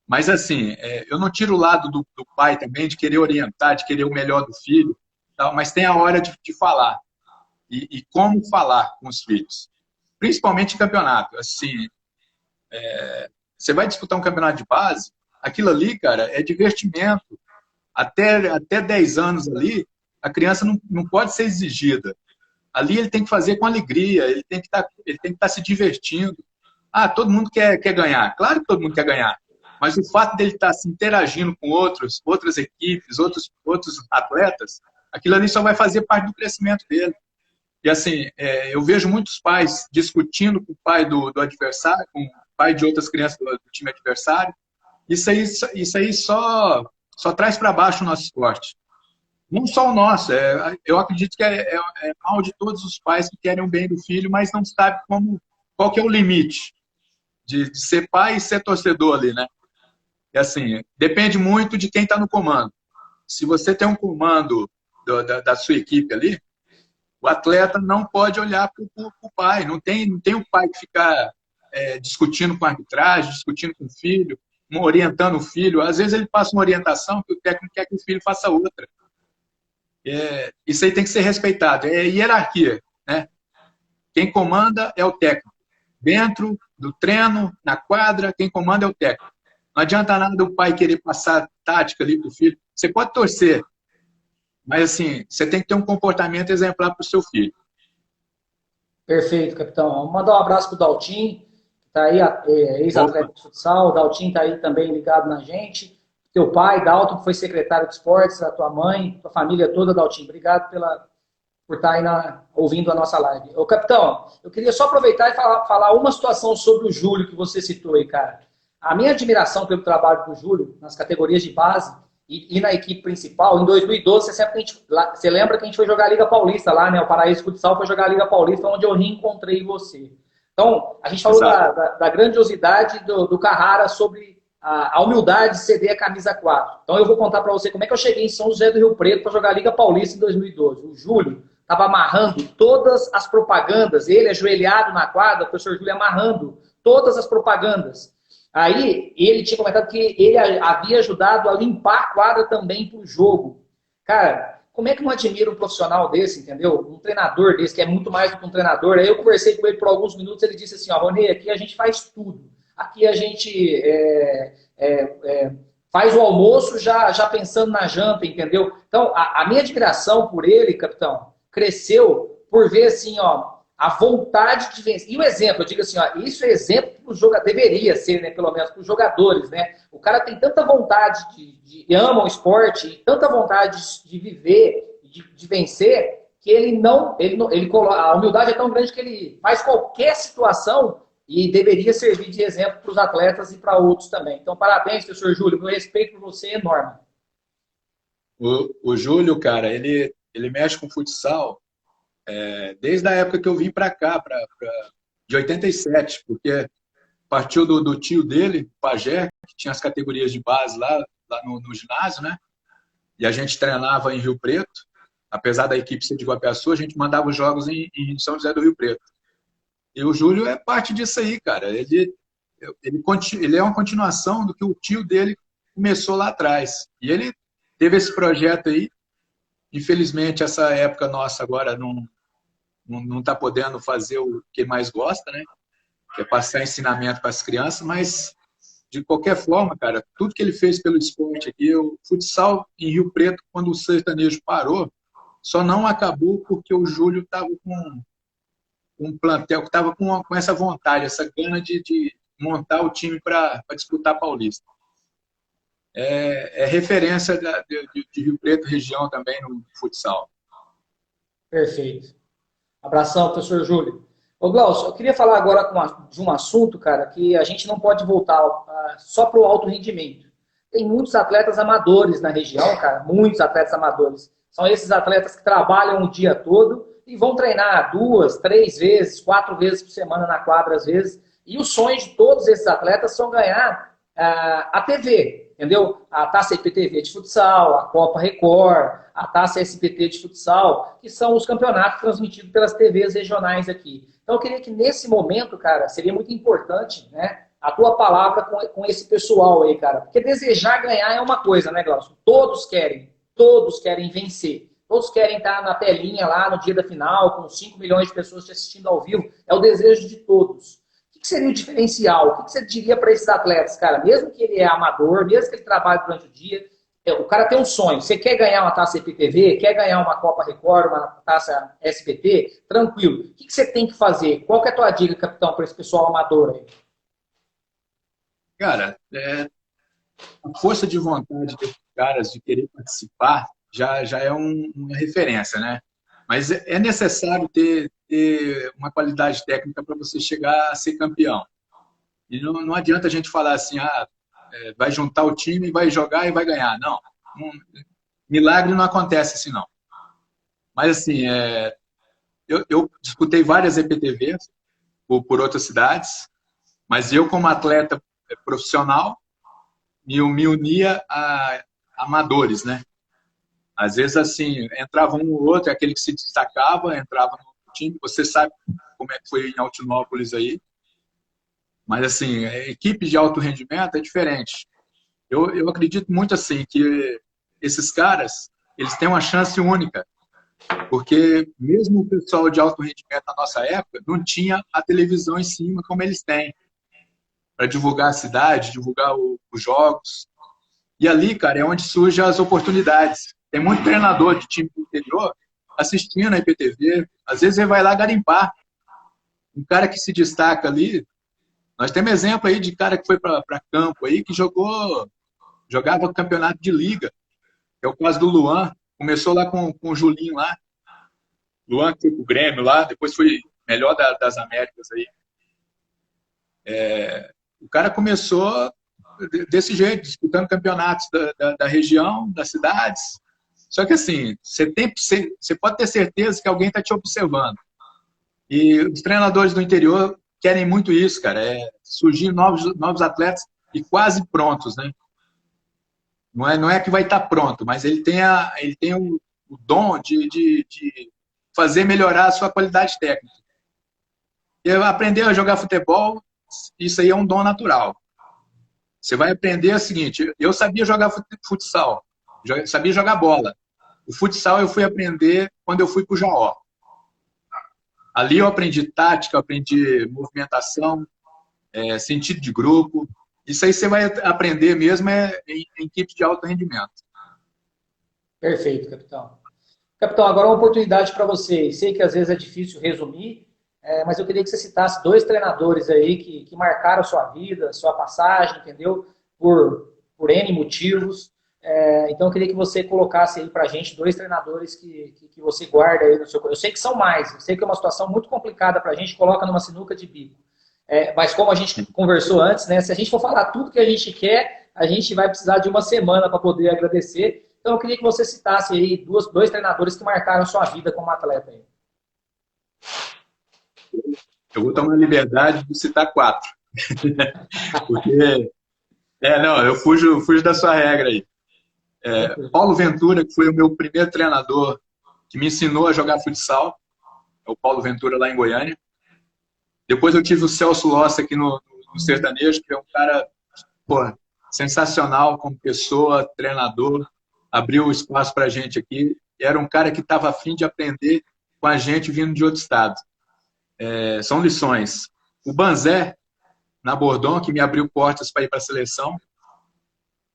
Mas, assim, eu não tiro o lado do pai também, de querer orientar, de querer o melhor do filho, tal, mas tem a hora de falar. E como falar com os filhos. Principalmente em campeonato. Assim, você vai disputar um campeonato de base, aquilo ali, cara, é divertimento. Até 10 anos ali, a criança não pode ser exigida. Ali ele tem que fazer com alegria, ele tem que estar se divertindo. Ah, todo mundo quer ganhar. Claro que todo mundo quer ganhar. Mas o fato dele estar se interagindo com outras equipes, outros atletas, aquilo ali só vai fazer parte do crescimento dele. E assim, eu vejo muitos pais discutindo com o pai do adversário, com o pai de outras crianças do time adversário. Isso aí só traz para baixo o nosso esporte. Não só o nosso, eu acredito que é mal de todos os pais que querem o bem do filho, mas não sabe qual que é o limite de ser pai e ser torcedor ali, né? E assim, depende muito de quem está no comando. Se você tem um comando da sua equipe ali, o atleta não pode olhar para o pai. Não tem o pai que fica discutindo com a arbitragem, discutindo com o filho, orientando o filho. Às vezes ele passa uma orientação que o técnico quer que o filho faça outra. Isso aí tem que ser respeitado. É hierarquia, né? Quem comanda é o técnico. Dentro do treino, na quadra, quem comanda é o técnico. Não adianta nada o pai querer passar tática ali para o filho. Você pode torcer, mas assim, você tem que ter um comportamento exemplar para o seu filho. Perfeito, capitão. Vamos mandar um abraço para o Daltin, que está aí, ex-atleta de futsal. O Daltin está aí também ligado na gente. Teu pai, Dalton, que foi secretário de esportes, a tua mãe, tua família toda, Daltin. Obrigado por estar aí ouvindo a nossa live. Ô, capitão, eu queria só aproveitar e falar uma situação sobre o Júlio que você citou aí, cara. A minha admiração pelo trabalho do Júlio nas categorias de base e na equipe principal, em 2012, você lembra que a gente foi jogar a Liga Paulista lá, né? O Paraíso Futsal foi jogar a Liga Paulista, onde eu reencontrei você. Então, a gente falou da grandiosidade do Carrara sobre a humildade de ceder a camisa 4. Então, eu vou contar para você como é que eu cheguei em São José do Rio Preto para jogar a Liga Paulista em 2012. O Júlio estava amarrando todas as propagandas, ele ajoelhado na quadra, o professor Júlio amarrando todas as propagandas. Aí, ele tinha comentado que ele havia ajudado a limpar a quadra também para o jogo. Cara, como é que não admira um profissional desse, entendeu? Um treinador desse, que é muito mais do que um treinador. Aí eu conversei com ele por alguns minutos, ele disse assim, ó, Rony, aqui a gente faz tudo. Aqui a gente faz o almoço já pensando na janta, entendeu? Então, a minha admiração por ele, capitão, cresceu por ver assim, ó, a vontade de vencer. E o exemplo, eu digo assim, ó, isso é exemplo para os jogadores, deveria ser, né, pelo menos para os jogadores, né? O cara tem tanta vontade ama o esporte, tanta vontade de viver, de vencer, que a humildade é tão grande que ele faz qualquer situação e deveria servir de exemplo para os atletas e para outros também. Então, parabéns, professor Júlio, meu respeito por você é enorme. O Júlio, cara, ele mexe com futsal desde a época que eu vim para cá, de 87, porque partiu do tio dele, o Pajé, que tinha as categorias de base lá no ginásio, né? E a gente treinava em Rio Preto. Apesar da equipe ser de Guapiaçu, a gente mandava os jogos em São José do Rio Preto. E o Júlio é parte disso aí, cara. Ele é uma continuação do que o tio dele começou lá atrás. E ele teve esse projeto aí. Infelizmente, essa época nossa agora não está podendo fazer o que mais gosta, né? Que é passar ensinamento para as crianças, mas de qualquer forma, cara, tudo que ele fez pelo esporte aqui, o futsal em Rio Preto, quando o sertanejo parou, só não acabou porque o Júlio estava com um plantel que estava com essa vontade, essa gana de montar o time para disputar Paulista. É referência de Rio Preto, região também no futsal. Perfeito. Abração, professor Júlio. Ô, Glaucio, eu queria falar agora de um assunto, cara, que a gente não pode voltar só para o alto rendimento. Tem muitos atletas amadores na região, cara, muitos atletas amadores. São esses atletas que trabalham o dia todo e vão treinar 2, 3 vezes, 4 vezes por semana na quadra, às vezes. E o sonho de todos esses atletas são ganhar a TV, entendeu? A Taça IPTV de futsal, a Copa Record, a Taça SBT de futsal, que são os campeonatos transmitidos pelas TVs regionais aqui. Então eu queria que nesse momento, cara, seria muito importante, né, a tua palavra com esse pessoal aí, cara. Porque desejar ganhar é uma coisa, né, Glaucio? Todos querem vencer. Todos querem estar na telinha lá no dia da final, com 5 milhões de pessoas te assistindo ao vivo. É o desejo de todos. O que seria o diferencial? O que você diria para esses atletas, cara? Mesmo que ele é amador, mesmo que ele trabalhe durante o dia, o cara tem um sonho. Você quer ganhar uma taça IPTV, quer ganhar uma Copa Record, uma taça SBT? Tranquilo. O que você tem que fazer? Qual que é a tua dica, capitão, para esse pessoal amador aí? Cara, a força de vontade desses caras de querer participar já é uma referência, né? Mas é necessário ter uma qualidade técnica para você chegar a ser campeão. E não adianta a gente falar assim, vai juntar o time, vai jogar e vai ganhar. Não, milagre não acontece assim, não. Mas assim, eu disputei várias EPTVs por outras cidades, mas eu como atleta profissional me unia a amadores, né? Às vezes, assim, entrava um ou outro, aquele que se destacava, entrava no time. Você sabe como é que foi em Altinópolis aí. Mas, assim, equipe de alto rendimento é diferente. Eu acredito muito, assim, que esses caras, eles têm uma chance única. Porque mesmo o pessoal de alto rendimento na nossa época não tinha a televisão em cima como eles têm. Para divulgar a cidade, divulgar os jogos. E ali, cara, é onde surgem as oportunidades. Tem muito treinador de time do interior assistindo a IPTV. Às vezes ele vai lá garimpar. Um cara que se destaca ali. Nós temos exemplo aí de cara que foi para campo aí, que jogava o campeonato de liga. É o caso do Luan. Começou lá com o Julinho lá. Luan que foi pro Grêmio lá, depois foi melhor das Américas aí. O cara começou desse jeito, disputando campeonatos da região, das cidades. Só que assim, você pode ter certeza que alguém está te observando. E os treinadores do interior querem muito isso, cara. Surgir novos atletas e quase prontos, né? Não é que vai estar pronto, mas ele tem o dom de fazer melhorar a sua qualidade técnica. E aprender a jogar futebol, isso aí é um dom natural. Você vai aprender o seguinte, eu sabia jogar futsal, sabia jogar bola. O futsal eu fui aprender quando eu fui para o Jaó. Ali eu aprendi tática, aprendi movimentação, sentido de grupo. Isso aí você vai aprender mesmo em equipe de alto rendimento. Perfeito, capitão. Capitão, agora uma oportunidade para você. Sei que às vezes é difícil resumir, mas eu queria que você citasse 2 treinadores aí que marcaram sua vida, sua passagem, entendeu? Por N motivos. Então eu queria que você colocasse aí pra gente 2 treinadores que você guarda aí no seu coração. Eu sei que são mais, eu sei que é uma situação muito complicada pra gente, coloca numa sinuca de bico. Mas como a gente conversou antes, né? Se a gente for falar tudo que a gente quer, a gente vai precisar de uma semana para poder agradecer. Então eu queria que você citasse aí dois treinadores que marcaram sua vida como atleta aí. Eu vou tomar a liberdade de citar quatro. Porque, não, eu fujo da sua regra aí. Paulo Ventura, que foi o meu primeiro treinador que me ensinou a jogar futsal, é o Paulo Ventura lá em Goiânia. Depois eu tive o Celso Lossi aqui no Sertanejo, que é um cara, pô, sensacional como pessoa, treinador, abriu espaço para a gente aqui. Era um cara que estava a fim de aprender com a gente vindo de outro estado. São lições. O Banzé, na Bordon, que me abriu portas para ir para a seleção.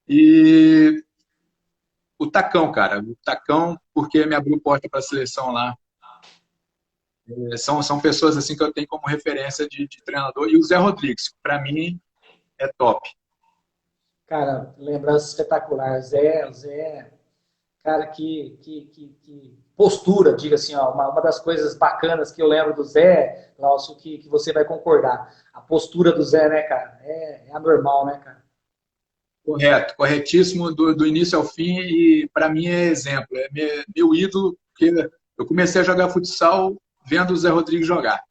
E o Tacão, cara. O Tacão, porque me abriu porta para a seleção lá. São pessoas assim que eu tenho como referência de treinador. E o Zé Rodrigues, para mim, é top. Cara, lembrança espetacular. Zé, cara, que postura, diga assim, ó, uma das coisas bacanas que eu lembro do Zé, Glaucio, que você vai concordar. A postura do Zé, né, cara? É anormal, né, cara? Correto, corretíssimo do início ao fim e para mim é exemplo, é meu ídolo, porque eu comecei a jogar futsal vendo o Zé Rodrigues jogar.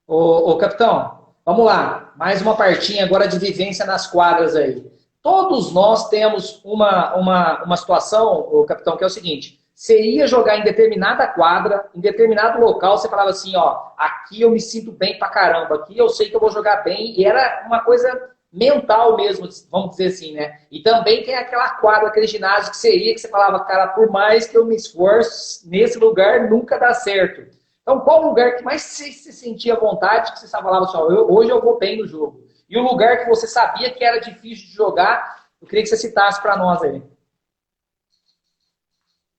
Ô, capitão, vamos lá. Mais uma partinha agora de vivência nas quadras aí. Todos nós temos uma situação, ô, capitão, que é o seguinte: você ia jogar em determinada quadra, em determinado local, você falava assim, ó, aqui eu me sinto bem pra caramba, aqui eu sei que eu vou jogar bem, e era uma coisa mental mesmo, vamos dizer assim, né? E também tem aquela quadra, aquele ginásio que você ia, que você falava, cara, por mais que eu me esforce, nesse lugar nunca dá certo. Então, qual o lugar que mais você se sentia à vontade, que você falava assim, ó, hoje eu vou bem no jogo? E o lugar que você sabia que era difícil de jogar, eu queria que você citasse para nós aí.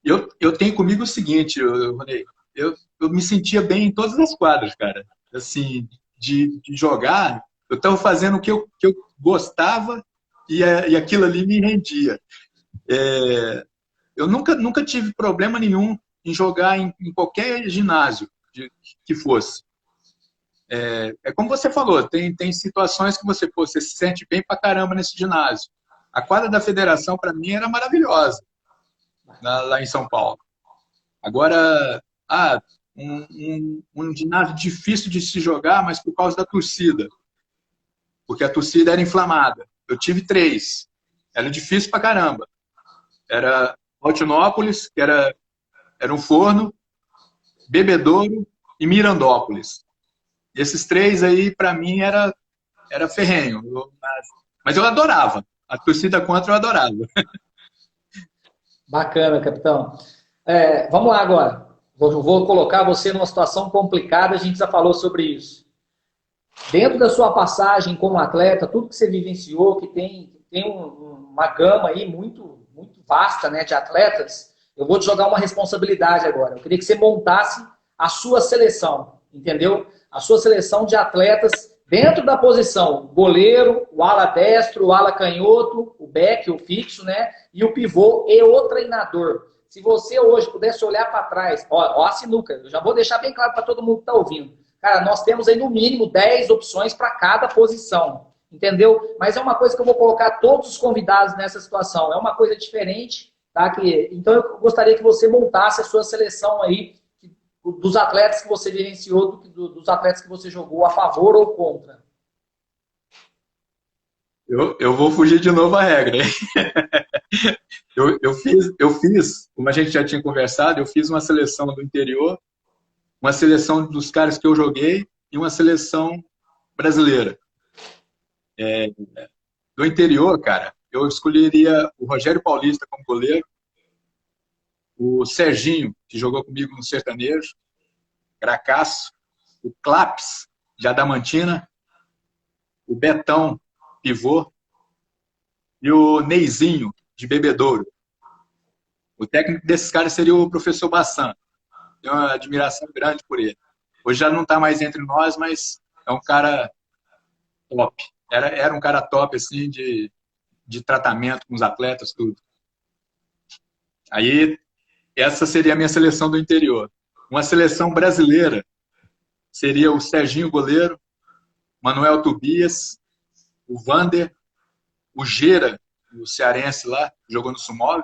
Eu tenho comigo o seguinte, Ronei, eu me sentia bem em todas as quadras, cara. Assim, de jogar, eu estava fazendo o que eu gostava e aquilo ali me rendia. Eu nunca tive problema nenhum em jogar em qualquer ginásio que fosse. Como você falou, tem situações que você se sente bem pra caramba nesse ginásio. A quadra da federação, para mim, era maravilhosa, lá em São Paulo. Agora, um ginásio difícil de se jogar, mas por causa da torcida. Porque a torcida era inflamada. Eu tive 3. Era difícil pra caramba. Era Altinópolis, que era um forno, Bebedouro e Mirandópolis. E esses 3 aí, para mim, era ferrenho. Mas eu adorava. A torcida contra eu adorava. Bacana, capitão. Vamos lá agora. Vou colocar você numa situação complicada, a gente já falou sobre isso. Dentro da sua passagem como atleta, tudo que você vivenciou, que tem uma gama aí muito, muito vasta, né, de atletas, eu vou te jogar uma responsabilidade agora. Eu queria que você montasse a sua seleção, entendeu? A sua seleção de atletas dentro da posição goleiro, o ala destro, o ala canhoto, o back, o fixo, né? E o pivô e o treinador. Se você hoje pudesse olhar para trás, ó a sinuca, eu já vou deixar bem claro para todo mundo que está ouvindo. Cara, nós temos aí no mínimo 10 opções para cada posição, entendeu? Mas é uma coisa que eu vou colocar todos os convidados nessa situação. É uma coisa diferente, tá? Então eu gostaria que você montasse a sua seleção aí dos atletas que você vivenciou, dos atletas que você jogou a favor ou contra. Eu vou fugir de novo a regra, hein? Eu fiz, como a gente já tinha conversado, eu fiz uma seleção do interior, uma seleção dos caras que eu joguei e uma seleção brasileira. Do interior, cara, eu escolheria o Rogério Paulista como goleiro, o Serginho, que jogou comigo no Sertanejo, cracaço, o Claps, de Adamantina, o Betão, pivô, e o Neizinho, de Bebedouro. O técnico desses caras seria o professor Bassan. Tenho uma admiração grande por ele. Hoje já não está mais entre nós, mas é um cara top. Era um cara top, assim, de tratamento com os atletas, tudo. Aí, essa seria a minha seleção do interior. Uma seleção brasileira seria o Serginho goleiro, Manuel Tobias, o Vander, o Gera, o cearense lá, jogou no Sumov,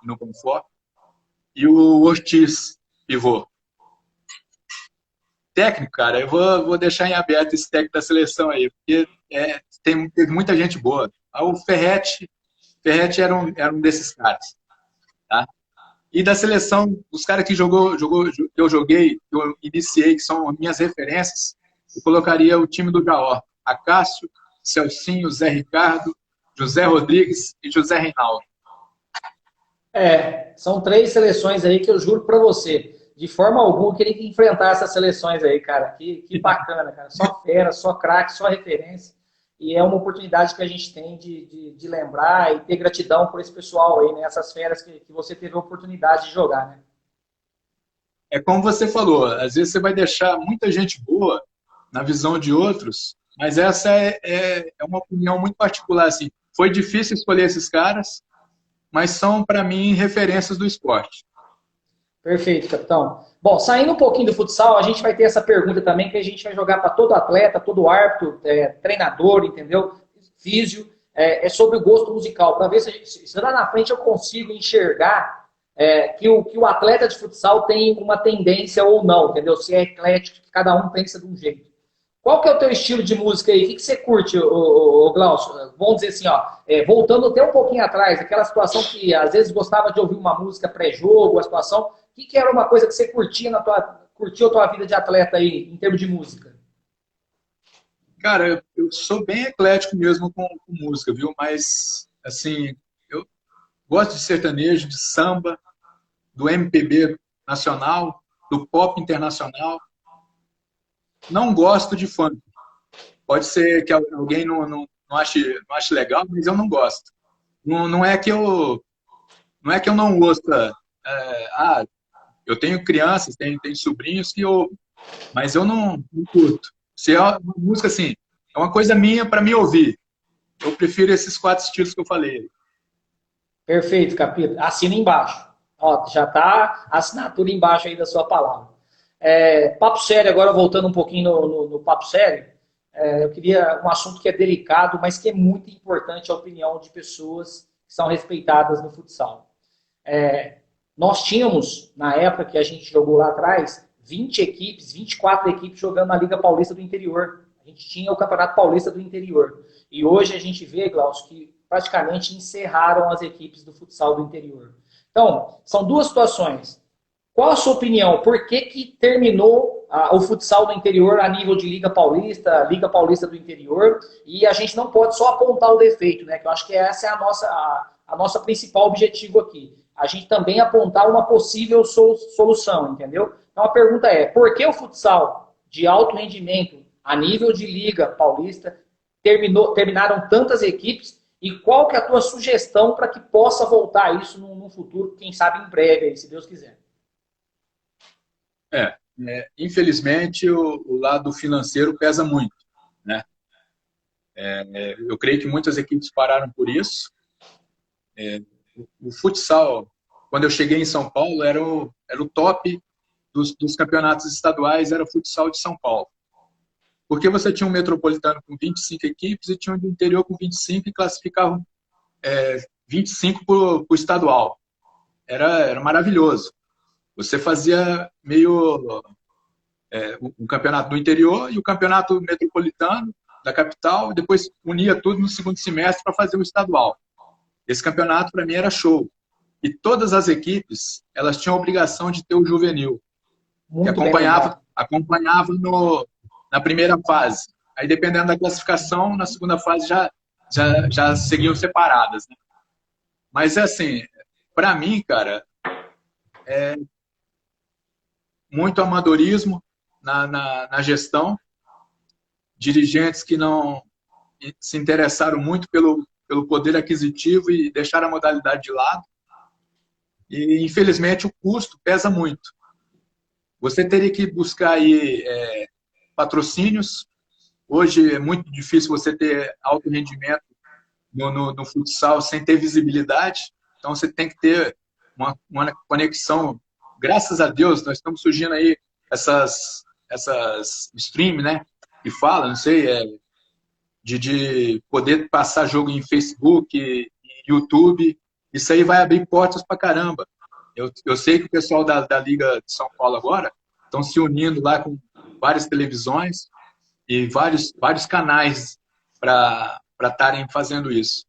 no Confort, e o Ortiz, pivô. Técnico, cara, eu vou deixar em aberto esse técnico da seleção aí, porque teve muita gente boa. O Ferretti era um desses caras, tá? E da seleção, os caras que eu joguei, que eu iniciei, que são minhas referências, eu colocaria o time do Jaó. Acácio, Celcinho, Zé Ricardo, José Rodrigues e José Reinaldo. São 3 seleções aí que eu juro pra você. De forma alguma, eu queria que enfrentar essas seleções aí, cara. Que bacana, cara. Só fera, só craque, só referência. E é uma oportunidade que a gente tem de lembrar e ter gratidão por esse pessoal aí, né? Essas feras que você teve a oportunidade de jogar, né? É como você falou, às vezes você vai deixar muita gente boa na visão de outros, mas essa é uma opinião muito particular, assim. Foi difícil escolher esses caras, mas são, para mim, referências do esporte. Perfeito, capitão. Bom, saindo um pouquinho do futsal, a gente vai ter essa pergunta também que a gente vai jogar para todo atleta, todo árbitro, treinador, entendeu? Físio, é sobre o gosto musical, para ver se lá na frente eu consigo enxergar que o atleta de futsal tem uma tendência ou não, entendeu? Se é eclético, que cada um pensa de um jeito. Qual que é o teu estilo de música aí? O que você curte, Glaucio? Vamos dizer assim, ó, voltando até um pouquinho atrás, aquela situação que às vezes gostava de ouvir uma música pré-jogo, a situação, o que era uma coisa que você curtiu a tua vida de atleta aí, em termos de música? Cara, eu sou bem eclético mesmo com música, viu? Mas, assim, eu gosto de sertanejo, de samba, do MPB nacional, do pop internacional. Não gosto de funk. Pode ser que alguém não ache legal, mas eu não gosto. Não é que eu não gosto. Eu tenho crianças, tenho sobrinhos que mas eu não curto. Se é uma música assim, é uma coisa minha para me ouvir. Eu prefiro esses 4 estilos que eu falei. Perfeito, capítulo. Assina embaixo. Ó, já tá a assinatura embaixo aí da sua palavra. Papo sério, agora voltando um pouquinho no papo sério, eu queria um assunto que é delicado, mas que é muito importante a opinião de pessoas que são respeitadas no futsal. Nós tínhamos, na época que a gente jogou lá atrás, 20 equipes, 24 equipes jogando na Liga Paulista do Interior. A gente tinha o Campeonato Paulista do Interior. E hoje a gente vê, Glaucio, que praticamente encerraram as equipes do futsal do interior. Então, são 2 situações. Qual a sua opinião? Por que terminou o futsal do interior a nível de Liga Paulista do Interior? E a gente não pode só apontar o defeito, né? Que eu acho que essa é a nossa principal objetivo aqui. A gente também apontar uma possível solução, entendeu? Então a pergunta é, por que o futsal de alto rendimento a nível de Liga Paulista terminaram tantas equipes? E qual que é a tua sugestão para que possa voltar isso num futuro, quem sabe em breve, aí, se Deus quiser? Infelizmente, o lado financeiro pesa muito, né? Eu creio que muitas equipes pararam por isso. O futsal, quando eu cheguei em São Paulo, era o top dos campeonatos estaduais, era o futsal de São Paulo. Porque você tinha um metropolitano com 25 equipes e tinha um do interior com 25 e classificavam 25 para o estadual. Era maravilhoso. Você fazia meio um campeonato do interior e o campeonato metropolitano da capital, e depois unia tudo no segundo semestre para fazer o estadual. Esse campeonato, para mim, era show. E todas as equipes, elas tinham a obrigação de ter o juvenil, que acompanhava na primeira fase. Aí, dependendo da classificação, na segunda fase já seguiam separadas, né? Mas, assim, para mim, cara, muito amadorismo na gestão, dirigentes que não se interessaram muito pelo poder aquisitivo e deixaram a modalidade de lado. E, infelizmente, o custo pesa muito. Você teria que buscar aí patrocínios. Hoje é muito difícil você ter alto rendimento no futsal sem ter visibilidade. Então, você tem que ter uma conexão. Graças a Deus, nós estamos surgindo aí essas streams, né? Que fala, não sei, de poder passar jogo em Facebook e YouTube. Isso aí vai abrir portas para caramba. Eu sei que o pessoal da Liga de São Paulo agora estão se unindo lá com várias televisões e vários canais para estarem fazendo isso.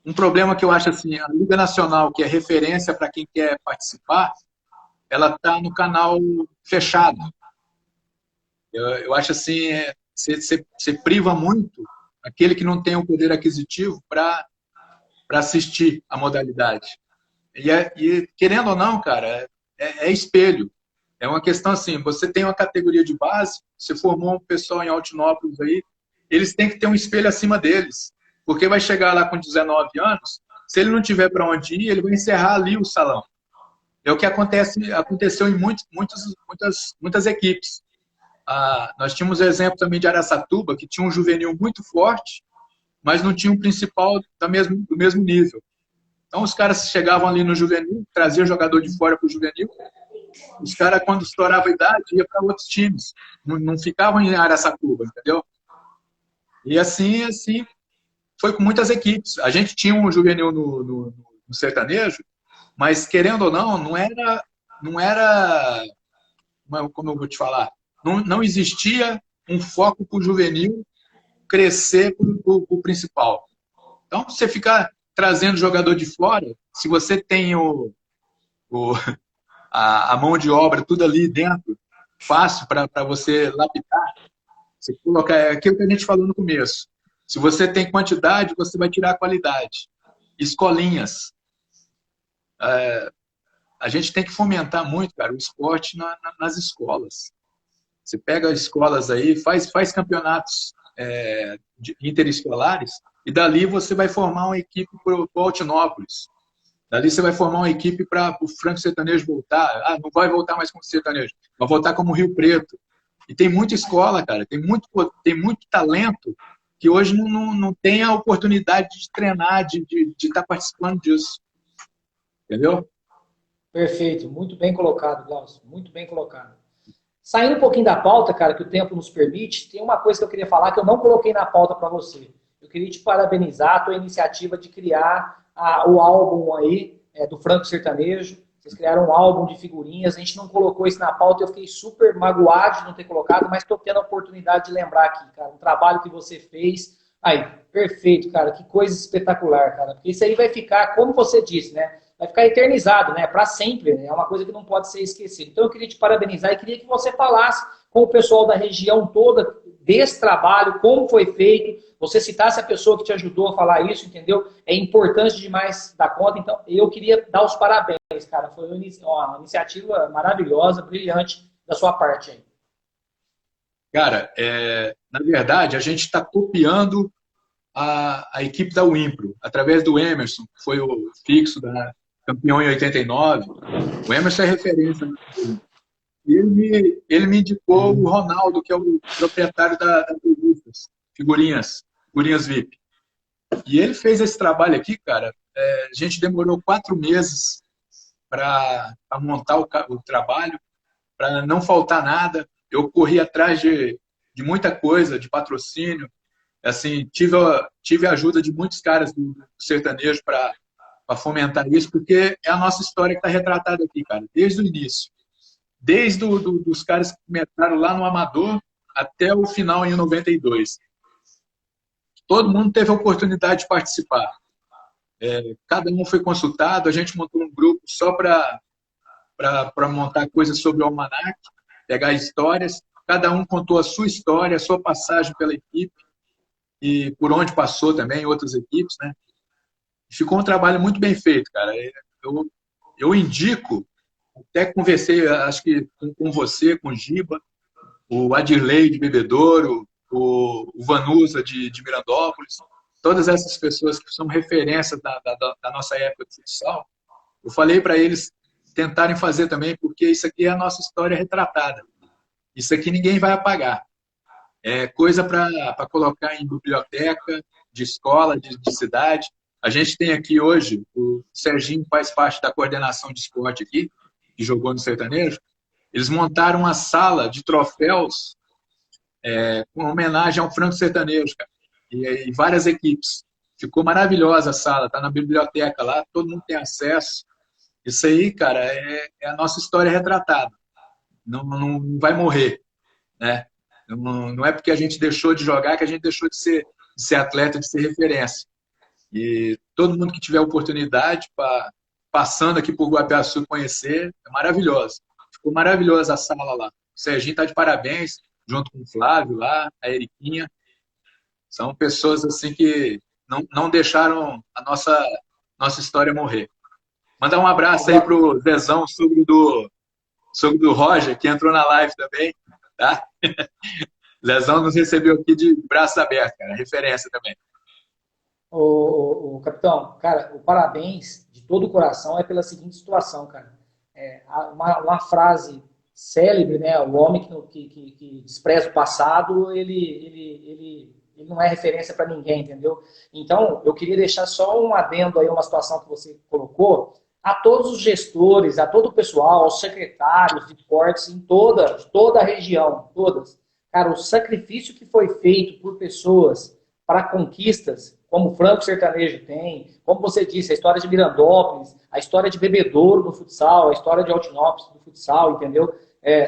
Um problema que eu acho assim, a Liga Nacional, que é referência para quem quer participar, ela está no canal fechado. Eu acho assim, você priva muito aquele que não tem o poder aquisitivo para assistir a modalidade. E, querendo ou não, cara, é espelho. É uma questão assim, você tem uma categoria de base, você formou um pessoal em Altinópolis aí, eles têm que ter um espelho acima deles. Porque vai chegar lá com 19 anos, se ele não tiver para onde ir, ele vai encerrar ali o salão. É o que aconteceu em muitas equipes. Nós tínhamos o exemplo também de Araçatuba, que tinha um juvenil muito forte, mas não tinha um principal do mesmo nível. Então, os caras chegavam ali no juvenil, traziam jogador de fora para o juvenil. Os caras, quando estourava a idade, iam para outros times. Não ficavam em Araçatuba, entendeu? E assim foi com muitas equipes. A gente tinha um juvenil no sertanejo, mas, querendo ou não, não era como eu vou te falar, não existia um foco para o juvenil crescer para o principal. Então, você ficar trazendo jogador de fora, se você tem a mão de obra tudo ali dentro, fácil para você lapidar, você colocar, é aquilo que a gente falou no começo. Se você tem quantidade, você vai tirar a qualidade. Escolinhas. A gente tem que fomentar muito, cara, o esporte nas escolas. Você pega escolas aí, faz campeonatos interescolares, e dali você vai formar uma equipe para o Altinópolis. Dali você vai formar uma equipe para o Franco Sertanejo voltar. Não vai voltar mais como sertanejo, vai voltar como Rio Preto. E tem muita escola, cara, tem muito talento que hoje não tem a oportunidade de treinar, de estar participando disso. Entendeu? Perfeito, muito bem colocado, Glaucio, muito bem colocado. Saindo um pouquinho da pauta, cara, que o tempo nos permite, tem uma coisa que eu queria falar que eu não coloquei na pauta para você. Eu queria te parabenizar a tua iniciativa de criar o álbum aí do Franco Sertanejo. Vocês criaram um álbum de figurinhas, a gente não colocou isso na pauta, eu fiquei super magoado de não ter colocado, mas estou tendo a oportunidade de lembrar aqui, cara, um trabalho que você fez. Aí, perfeito, cara, que coisa espetacular, cara, porque isso aí vai ficar, como você disse, né, vai ficar eternizado, né, para sempre, né, é uma coisa que não pode ser esquecida. Então eu queria te parabenizar e queria que você falasse com o pessoal da região toda desse trabalho, como foi feito, você citasse a pessoa que te ajudou a falar isso, entendeu? É importante demais dar conta, então eu queria dar os parabéns, cara, foi uma iniciativa maravilhosa, brilhante da sua parte aí. Cara, na verdade, a gente está copiando a equipe da Wimpro, através do Emerson, que foi o fixo da campeão em 89. O Emerson é referência. E ele me indicou o Ronaldo, que é o proprietário da Figurinhas VIP. E ele fez esse trabalho aqui, cara. A gente demorou 4 meses para montar o trabalho, para não faltar nada. Eu corri atrás de muita coisa, de patrocínio. Assim, tive a ajuda de muitos caras do sertanejo para fomentar isso, porque é a nossa história que está retratada aqui, cara, desde o início. Desde dos caras que começaram lá no Amador até o final em 92. Todo mundo teve a oportunidade de participar. Cada um foi consultado, a gente montou um grupo só para montar coisas sobre o almanac, pegar histórias. Cada um contou a sua história, a sua passagem pela equipe e por onde passou também em outras equipes, né? Ficou um trabalho muito bem feito, cara. Eu indico, até conversei, acho que com você, com o Giba, o Adirley de Bebedouro, o Vanusa de Mirandópolis, todas essas pessoas que são referências da nossa época de futsal, eu falei para eles tentarem fazer também, porque isso aqui é a nossa história retratada. Isso aqui ninguém vai apagar. É coisa para colocar em biblioteca, de escola, de cidade. A gente tem aqui hoje, o Serginho faz parte da coordenação de esporte aqui, que jogou no sertanejo. Eles montaram uma sala de troféus com homenagem ao Franco Sertanejo, cara, e várias equipes. ficou maravilhosa a sala, tá na biblioteca lá, todo mundo tem acesso. Isso aí, cara, é a nossa história retratada. Não vai morrer, né? Não é porque a gente deixou de jogar que a gente deixou de ser atleta, de ser referência. E todo mundo que tiver oportunidade, passando aqui por Guapiaçu conhecer, é maravilhoso. Ficou maravilhosa a sala lá. O Serginho está de parabéns, junto com o Flávio lá, a Eriquinha. São pessoas assim que não deixaram a nossa história morrer. Mandar um abraço aí pro Zezão, sogro do Roger, que entrou na live também, tá? Zezão nos recebeu aqui de braços abertos, cara. Referência também. O capitão, cara, o parabéns de todo o coração é pela seguinte situação, cara. Uma frase célebre, né? O homem que despreza o passado, ele não é referência para ninguém, entendeu? Então, eu queria deixar só um adendo aí, uma situação que você colocou, a todos os gestores, a todo o pessoal, aos secretários de esportes em toda a região, todas. Cara, o sacrifício que foi feito por pessoas para conquistas, como o Franco Sertanejo tem, como você disse, a história de Mirandópolis, a história de Bebedouro do futsal, a história de Altinópolis do futsal, entendeu?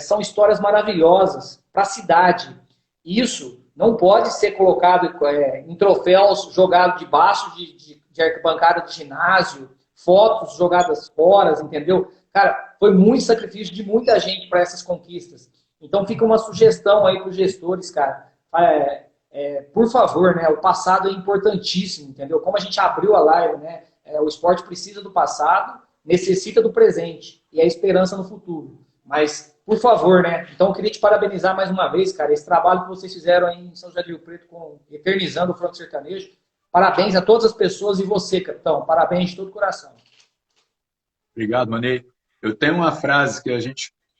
São histórias maravilhosas para a cidade. Isso não pode ser colocado em troféus jogados debaixo de arquibancada de ginásio, fotos jogadas fora, entendeu? Cara, foi muito sacrifício de muita gente para essas conquistas. Então fica uma sugestão aí para os gestores, cara. Por favor, né? O passado é importantíssimo, entendeu? Como a gente abriu a live, né? O esporte precisa do passado, necessita do presente e a esperança no futuro. Mas, por favor, né? Então eu queria te parabenizar mais uma vez, cara. Esse trabalho que vocês fizeram aí em São José do Rio Preto, eternizando o Franco Sertanejo. Parabéns a todas as pessoas e você, capitão. Parabéns de todo o coração. Obrigado, Manei. Eu tenho uma frase que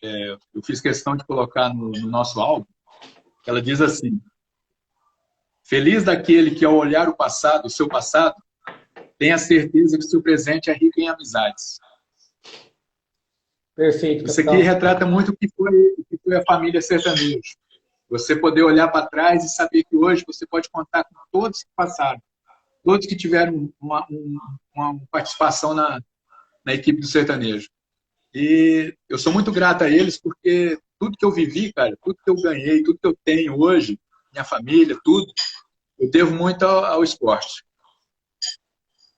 eu fiz questão de colocar no nosso álbum. Ela diz assim: feliz daquele que, ao olhar o seu passado, tem a certeza que seu presente é rico em amizades. Perfeito, capitão. Isso aqui retrata muito o que foi a família Sertanejo. Você poder olhar para trás e saber que hoje você pode contar com todos que passaram, todos que tiveram uma participação na equipe do Sertanejo. E eu sou muito grato a eles porque tudo que eu vivi, cara, tudo que eu ganhei, tudo que eu tenho hoje, minha família, tudo, eu devo muito ao esporte.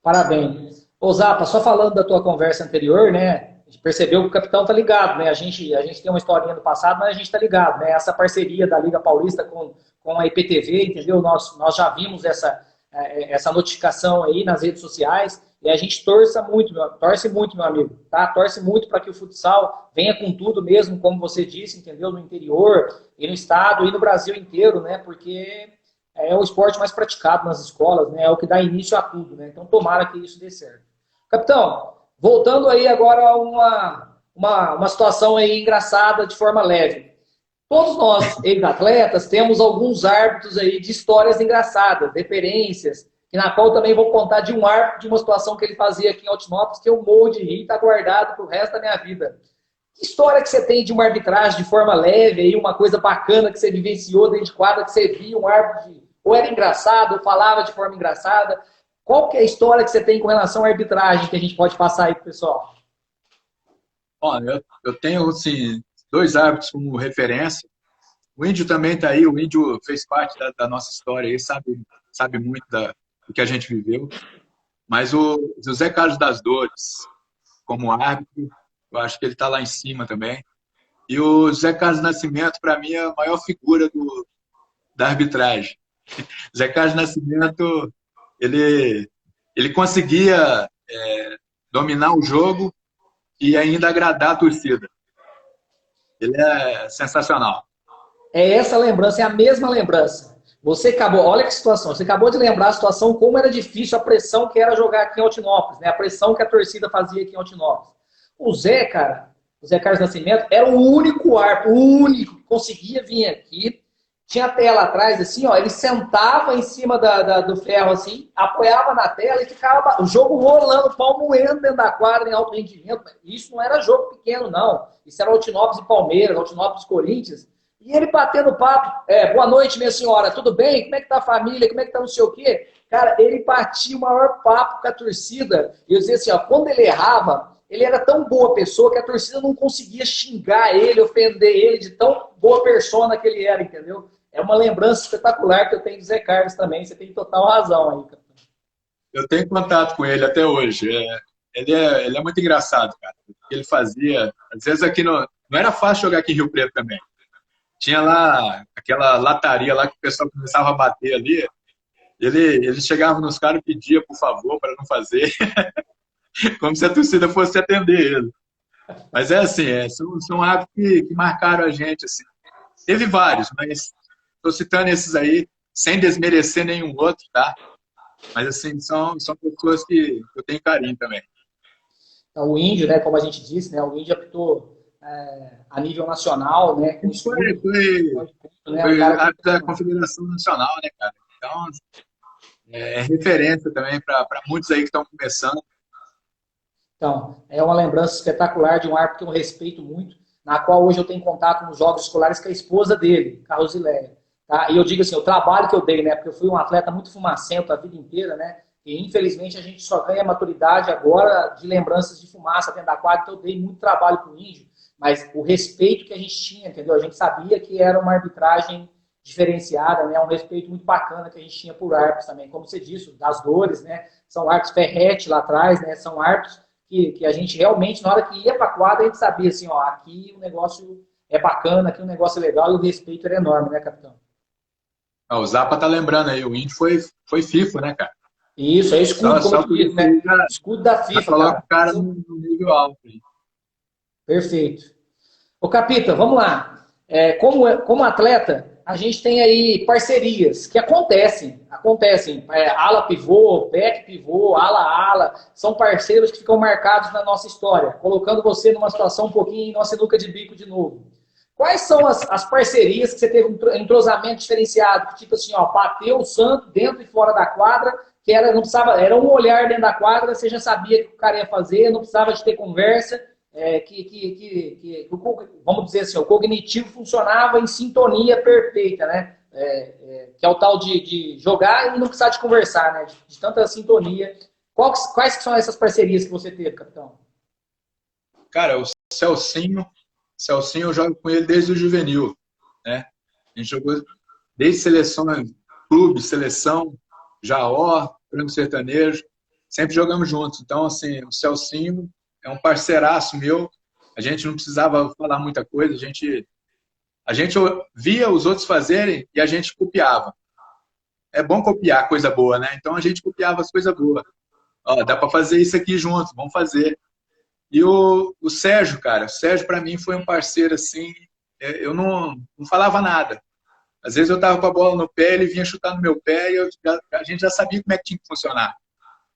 Parabéns. Ô Zapa, só falando da tua conversa anterior, né? A gente percebeu que o capitão tá ligado, né? A gente tem uma historinha do passado, mas a gente tá ligado, né? Essa parceria da Liga Paulista com a IPTV, entendeu? Nós já vimos essa notificação aí nas redes sociais e a gente torce muito, meu amigo, tá? Torce muito para que o futsal venha com tudo mesmo, como você disse, entendeu? No interior e no estado e no Brasil inteiro, né? Porque é o esporte mais praticado nas escolas, né? É o que dá início a tudo, né? Então tomara que isso dê certo. Capitão, voltando aí agora a uma situação aí engraçada de forma leve. Todos nós, ex-atletas, temos alguns árbitros aí de histórias engraçadas, referências, e na qual também vou contar de um árbitro, de uma situação que ele fazia aqui em Altinópolis, que eu morro de rir e está guardado para o resto da minha vida. Que história que você tem de uma arbitragem de forma leve, aí, uma coisa bacana que você vivenciou dentro de quadra, que você via um árbitro ou era engraçado, ou falava de forma engraçada? Qual que é a história que você tem com relação à arbitragem que a gente pode passar aí para o pessoal? Olha, eu tenho, assim, 2 árbitros como referência. O Índio também está aí, o Índio fez parte da nossa história, ele sabe muito do que a gente viveu. Mas o José Carlos das Dores, como árbitro, eu acho que ele está lá em cima também. E o José Carlos Nascimento, para mim, é a maior figura da arbitragem. José Carlos Nascimento, ele conseguia dominar o jogo e ainda agradar a torcida. Ele é sensacional. É essa lembrança, é a mesma lembrança. Você acabou, olha que situação, você acabou de lembrar a situação, como era difícil, a pressão que era jogar aqui em Altinópolis, né? A pressão que a torcida fazia aqui em Altinópolis. O Zé, cara, o Zé Carlos Nascimento, era o único árbitro, o único que conseguia vir aqui. Tinha a tela atrás, assim, ó, ele sentava em cima do ferro, assim, apoiava na tela e ficava o jogo rolando, pau moendo dentro da quadra em alto rendimento. Isso não era jogo pequeno, não. Isso era Altinópolis e Palmeiras, Altinópolis e Corinthians. E ele batendo papo, boa noite, minha senhora, tudo bem? Como é que tá a família? Como é que tá não sei o quê? Cara, ele batia o maior papo com a torcida. E eu dizia assim, ó, quando ele errava, ele era tão boa pessoa que a torcida não conseguia xingar ele, ofender ele, de tão boa persona que ele era, entendeu? É uma lembrança espetacular que eu tenho do Zé Carlos também, você tem total razão aí, cara. Eu tenho contato com ele até hoje. Ele é muito engraçado, cara. O que ele fazia, às vezes aqui não era fácil jogar aqui em Rio Preto também. Tinha lá aquela lataria lá que o pessoal começava a bater ali. Ele chegava nos caras e pedia por favor para não fazer, como se a torcida fosse atender ele. Mas é assim, são hábitos que marcaram a gente. Assim. Teve vários, mas estou citando esses aí sem desmerecer nenhum outro, tá? Mas assim, são pessoas que eu tenho carinho também. Então, o Índio, né, como a gente disse, né, o Índio apitou a nível nacional, né, com estudo. Foi árbitro da Confederação Nacional, né, cara? Então, é referência também para muitos aí que estão começando. Então, é uma lembrança espetacular de um árbitro que eu respeito muito, na qual hoje eu tenho contato nos jogos escolares com a esposa dele, Carlosileia. Tá? E eu digo assim, o trabalho que eu dei, né, porque eu fui um atleta muito fumacento a vida inteira, né, e infelizmente a gente só ganha maturidade agora de lembranças de fumaça dentro da quadra, então eu dei muito trabalho para o Índio, mas o respeito que a gente tinha, entendeu? A gente sabia que era uma arbitragem diferenciada, né, um respeito muito bacana que a gente tinha por árbitros também, como você disse, das dores, né, são árbitros Ferretti lá atrás, né, são árbitros que a gente realmente, na hora que ia para a quadra, a gente sabia assim, ó, aqui o negócio é bacana, aqui o negócio é legal e o respeito era enorme, né, capitão? O Zapa tá lembrando aí, o Índio foi FIFA, né, cara? Isso, é escudo, como eu disse, né? Escudo da FIFA, coloca cara. o cara no nível alto. Perfeito. Ô, Capita, vamos lá. Como atleta, a gente tem aí parcerias que acontecem. Ala pivô, back pivô, ala, são parceiros que ficam marcados na nossa história, colocando você numa situação um pouquinho em nossa sinuca de bico de novo. Quais são as parcerias que você teve um entrosamento diferenciado? Tipo assim, ó, bateu o santo dentro e fora da quadra, que não precisava, era um olhar dentro da quadra, você já sabia o que o cara ia fazer, não precisava de ter conversa, vamos dizer assim, o cognitivo funcionava em sintonia perfeita, né? Que é o tal de jogar e não precisar de conversar, né? De tanta sintonia. Quais que são essas parcerias que você teve, capitão? Cara, o Celcinho eu jogo com ele desde o juvenil, né? A gente jogou desde seleção, clube, seleção, Jaó, Franco Sertanejo, sempre jogamos juntos. Então, assim, o Celcinho é um parceiraço meu, a gente não precisava falar muita coisa, a gente via os outros fazerem e a gente copiava. É bom copiar coisa boa, né? Então a gente copiava as coisas boas. Ó, dá para fazer isso aqui juntos, vamos fazer. E o Sérgio, cara, o Sérgio para mim foi um parceiro assim, eu não falava nada. Às vezes eu tava com a bola no pé, ele vinha chutar no meu pé e a gente já sabia como é que tinha que funcionar.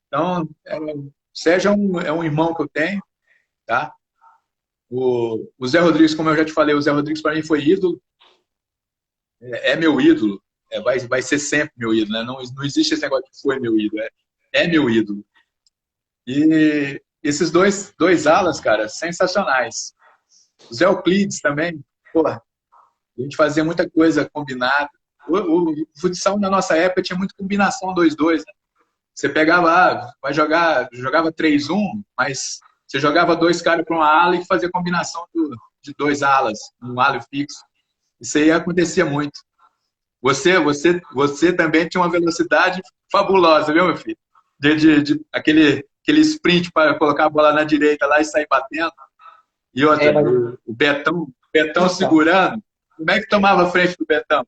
Então, o Sérgio é um irmão que eu tenho, tá? O Zé Rodrigues, como eu já te falei, o Zé Rodrigues para mim foi ídolo, é meu ídolo, vai ser sempre meu ídolo, né? Não existe esse negócio que foi meu ídolo, é meu ídolo. E esses dois alas, cara, sensacionais. O Zé Euclides também, porra, a gente fazia muita coisa combinada. O futsal na nossa época tinha muita combinação 2-2, né? Você pegava, jogava 3-1, mas você jogava dois caras para uma ala e fazia combinação de dois alas, um ala fixo. Isso aí acontecia muito. Você também tinha uma velocidade fabulosa, viu, meu filho? Aquele sprint para colocar a bola na direita lá e sair batendo. E outra, o Betão segurando. Como é que tomava a frente do Betão?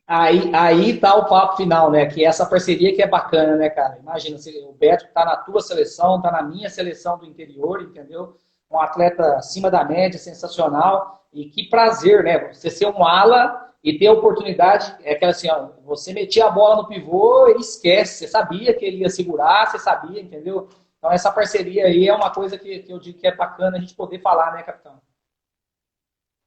Aí tá o papo final, né? Que é essa parceria que é bacana, né, cara? Imagina, o Beto tá na tua seleção, tá na minha seleção do interior, entendeu? Um atleta acima da média, sensacional. E que prazer, né? Você ser um ala e ter a oportunidade, aquela assim, ó, você metia a bola no pivô e esquece. Você sabia que ele ia segurar, você sabia, entendeu? Então essa parceria aí é uma coisa que eu digo que é bacana a gente poder falar, né, capitão?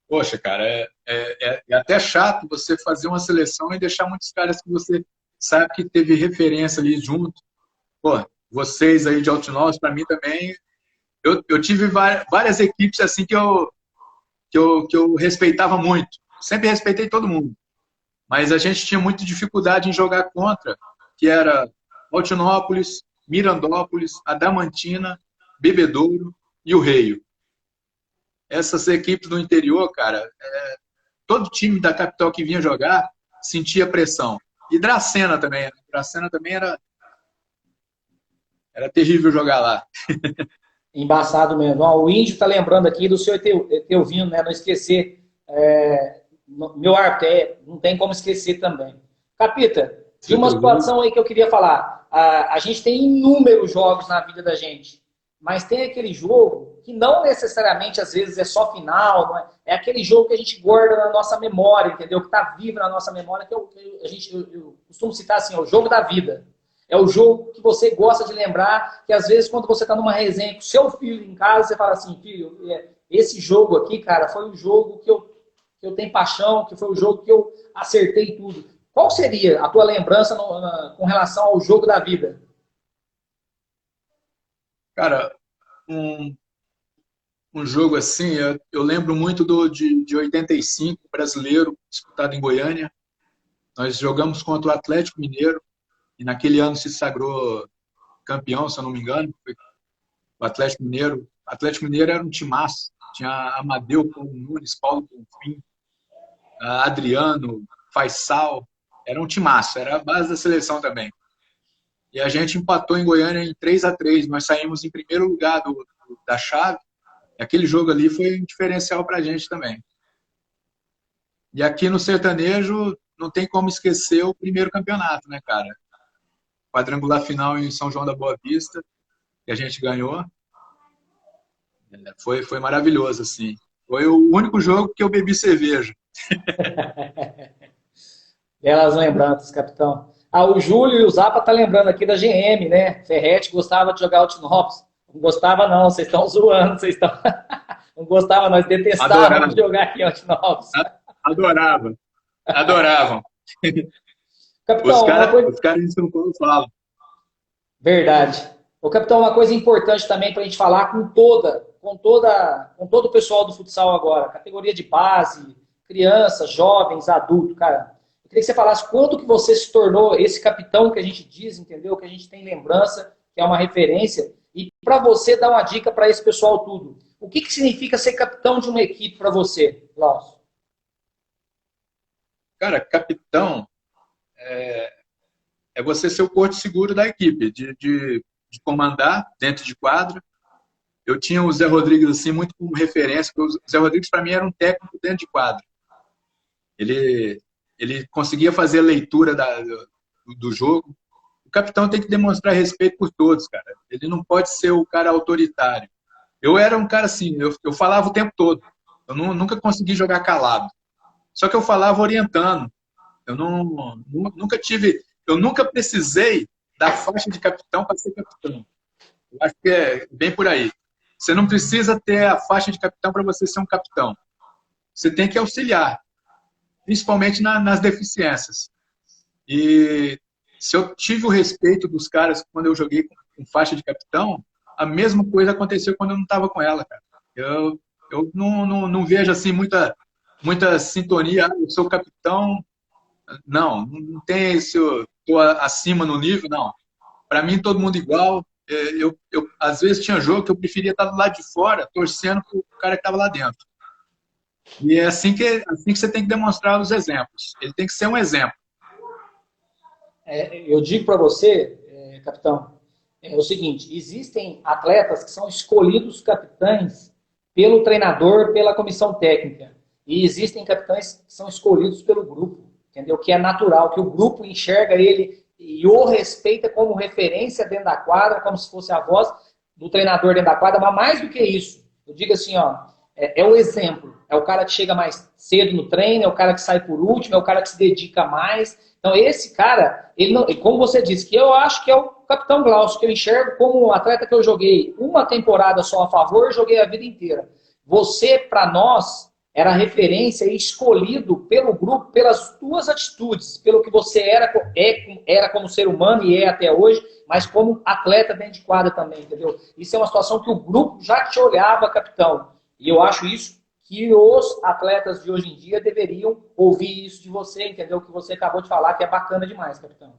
Poxa, cara, é até chato você fazer uma seleção e deixar muitos caras que você sabe que teve referência ali junto. Pô, vocês aí de Altinópolis, para mim também, eu tive várias equipes assim que eu respeitava muito. sempre respeitei todo mundo. Mas a gente tinha muita dificuldade em jogar contra, que era Altinópolis, Mirandópolis, Adamantina, Bebedouro e o Reio. Essas equipes do interior, cara, todo time da capital que vinha jogar sentia pressão. E Dracena também. Né? Dracena também era terrível jogar lá. Embaçado mesmo. Ó, o Índio está lembrando aqui do seu Eteuvino, né? Não esquecer. Meu árbitro, não tem como esquecer também. Capita, de uma situação aí que eu queria falar. A gente tem inúmeros jogos na vida da gente, mas tem aquele jogo que não necessariamente, às vezes, é só final, não é? É aquele jogo que a gente guarda na nossa memória, entendeu? Que está vivo na nossa memória, que eu costumo citar assim, é o jogo da vida. É o jogo que você gosta de lembrar, que às vezes quando você está numa resenha com seu filho em casa, você fala assim, filho, esse jogo aqui, cara, foi o jogo que eu tenho paixão, que foi o jogo que eu acertei tudo. Qual seria a tua lembrança com relação ao jogo da vida? Cara, um jogo assim, eu lembro muito de 85, brasileiro, disputado em Goiânia. Nós jogamos contra o Atlético Mineiro, e naquele ano se sagrou campeão, se eu não me engano. Foi o Atlético Mineiro. O Atlético Mineiro era um timaço. Tinha Amadeu, Paulo Nunes, Paulo Bonfim, Adriano, Faisal. Era um timaço, era a base da seleção também. E a gente empatou em Goiânia em 3-3. Nós saímos em primeiro lugar da chave. E aquele jogo ali foi um diferencial para a gente também. E aqui no sertanejo, não tem como esquecer o primeiro campeonato, né, cara? Quadrangular final em São João da Boa Vista, que a gente ganhou. Foi maravilhoso, assim. Foi o único jogo que eu bebi cerveja. Belas lembranças, capitão. O Júlio e o Zapa tá lembrando aqui da GM, né? Ferretti gostava de jogar Altinópolis. Não gostava não, vocês estão zoando, vocês estão... Não gostava, nós detestávamos jogar aqui em Altinópolis. Adoravam. Capitão, os caras em São Paulo falam. Verdade. Ô, capitão, uma coisa importante também para a gente falar com todo o pessoal do futsal agora, categoria de base, crianças, jovens, adultos, cara. Eu queria que você falasse quanto que você se tornou esse capitão que a gente diz, entendeu? Que a gente tem lembrança, que é uma referência. E para você dar uma dica para esse pessoal tudo. O que significa ser capitão de uma equipe para você, Glaucio? Cara, capitão é você ser o porto seguro da equipe, de comandar dentro de quadra. Eu tinha o Zé Rodrigues assim, muito como referência, porque o Zé Rodrigues, para mim, era um técnico dentro de quadra. Ele conseguia fazer a leitura do jogo. O capitão tem que demonstrar respeito por todos, cara. Ele não pode ser o cara autoritário. Eu era um cara assim, eu falava o tempo todo. Eu nunca consegui jogar calado. Só que eu falava orientando. Eu nunca precisei da faixa de capitão para ser capitão. Eu acho que é bem por aí. Você não precisa ter a faixa de capitão para você ser um capitão. Você tem que auxiliar, principalmente nas deficiências. E se eu tive o respeito dos caras quando eu joguei com faixa de capitão, a mesma coisa aconteceu quando eu não estava com ela, cara. Eu não vejo assim muita sintonia. Eu sou capitão. Não tem esse, eu estou acima no nível, não. Para mim, todo mundo igual. Eu, às vezes, tinha jogo que eu preferia estar do lado de fora, torcendo para o cara que estava lá dentro. E é assim que você tem que demonstrar os exemplos. Ele tem que ser um exemplo. Eu digo para você, capitão, é o seguinte, existem atletas que são escolhidos capitães pelo treinador, pela comissão técnica. E existem capitães que são escolhidos pelo grupo, entendeu? Que é natural, que o grupo enxerga ele e o respeita como referência dentro da quadra, como se fosse a voz do treinador dentro da quadra, mas mais do que isso, eu digo assim, é o exemplo, é o cara que chega mais cedo no treino, é o cara que sai por último, é o cara que se dedica mais. Então esse cara, ele não, como você disse, que eu acho que é o capitão Glaucio, que eu enxergo como um atleta que eu joguei uma temporada só a favor, joguei a vida inteira. Você, para nós, era referência e escolhido pelo grupo, pelas tuas atitudes, pelo que você era como ser humano e é até hoje, mas como atleta dentro de quadra também, entendeu? Isso é uma situação que o grupo já te olhava, capitão. E eu acho isso que os atletas de hoje em dia deveriam ouvir isso de você, entendeu? O que você acabou de falar, que é bacana demais, capitão.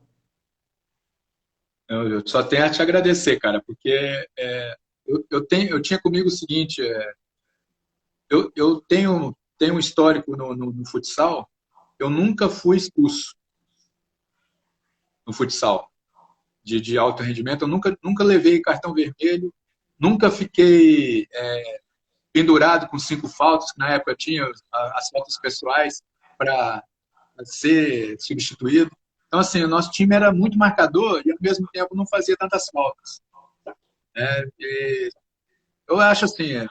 Eu só tenho a te agradecer, cara, porque eu tinha comigo o seguinte, eu tenho um histórico no futsal, eu nunca fui expulso no futsal de alto rendimento, eu nunca levei cartão vermelho, nunca fiquei pendurado com 5 faltas, que na época tinha as faltas pessoais para ser substituído. Então, assim, o nosso time era muito marcador e, ao mesmo tempo, não fazia tantas faltas. E eu acho assim,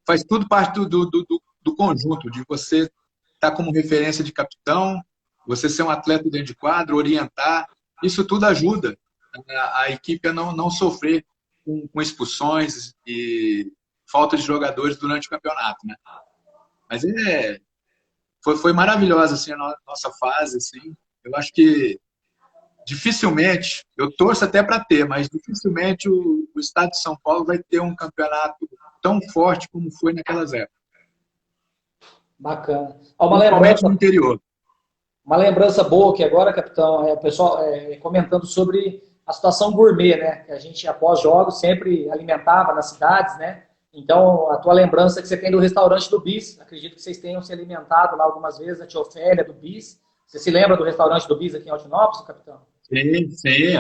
faz tudo parte do conjunto, de você estar como referência de capitão, você ser um atleta dentro de quadro, orientar. Isso tudo ajuda a equipe a não sofrer com expulsões e falta de jogadores durante o campeonato, né? Mas foi maravilhosa assim, a nossa fase. Assim. Eu acho que dificilmente, eu torço até para ter, mas dificilmente o estado de São Paulo vai ter um campeonato tão forte como foi naquelas épocas. Bacana. Principalmente no interior. Uma lembrança boa que agora, capitão, o pessoal comentando sobre a situação gourmet, né? Que a gente, após jogos, sempre alimentava nas cidades, né? Então, a tua lembrança que você tem do restaurante do Bis, acredito que vocês tenham se alimentado lá algumas vezes, a tia Ofélia do Bis. Você se lembra do restaurante do Bis aqui em Altinópolis, capitão? Sim, sim.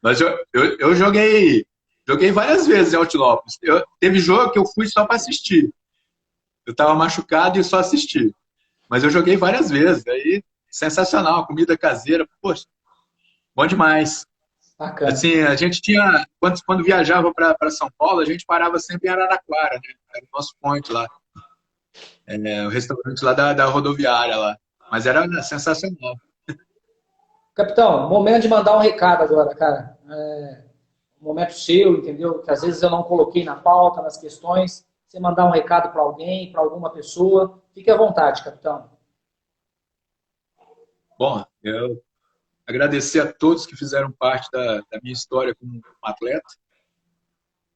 Mas eu joguei várias vezes em Altinópolis. Teve jogo que eu fui só para assistir. Eu estava machucado e só assisti. Mas eu joguei várias vezes. Aí, sensacional, comida caseira. Poxa, bom demais. Bacana. Assim, a gente tinha, quando viajava para São Paulo, a gente parava sempre em Araraquara, né? Era o nosso point lá. O restaurante lá da rodoviária lá. Mas era sensacional. Capitão, momento de mandar um recado agora, cara. Um momento seu, entendeu? Que às vezes eu não coloquei na pauta, nas questões. Você mandar um recado para alguém, para alguma pessoa. Fique à vontade, capitão. Bom, eu agradecer a todos que fizeram parte da minha história como atleta.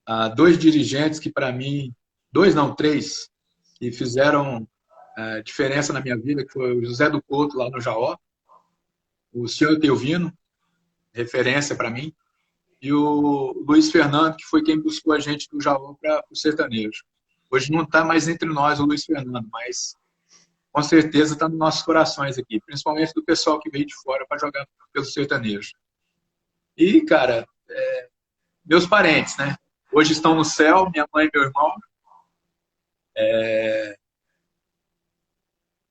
A 2 dirigentes que, para mim, 2 não, 3, que fizeram diferença na minha vida, que foi o José do Couto, lá no Jaó, o senhor Teovino, referência para mim, e o Luiz Fernando, que foi quem buscou a gente do Jaó para o sertanejo. Hoje não está mais entre nós o Luiz Fernando, mas com certeza está nos nossos corações aqui, principalmente do pessoal que veio de fora para jogar pelo sertanejo. E, cara, meus parentes, né? Hoje estão no céu, minha mãe e meu irmão.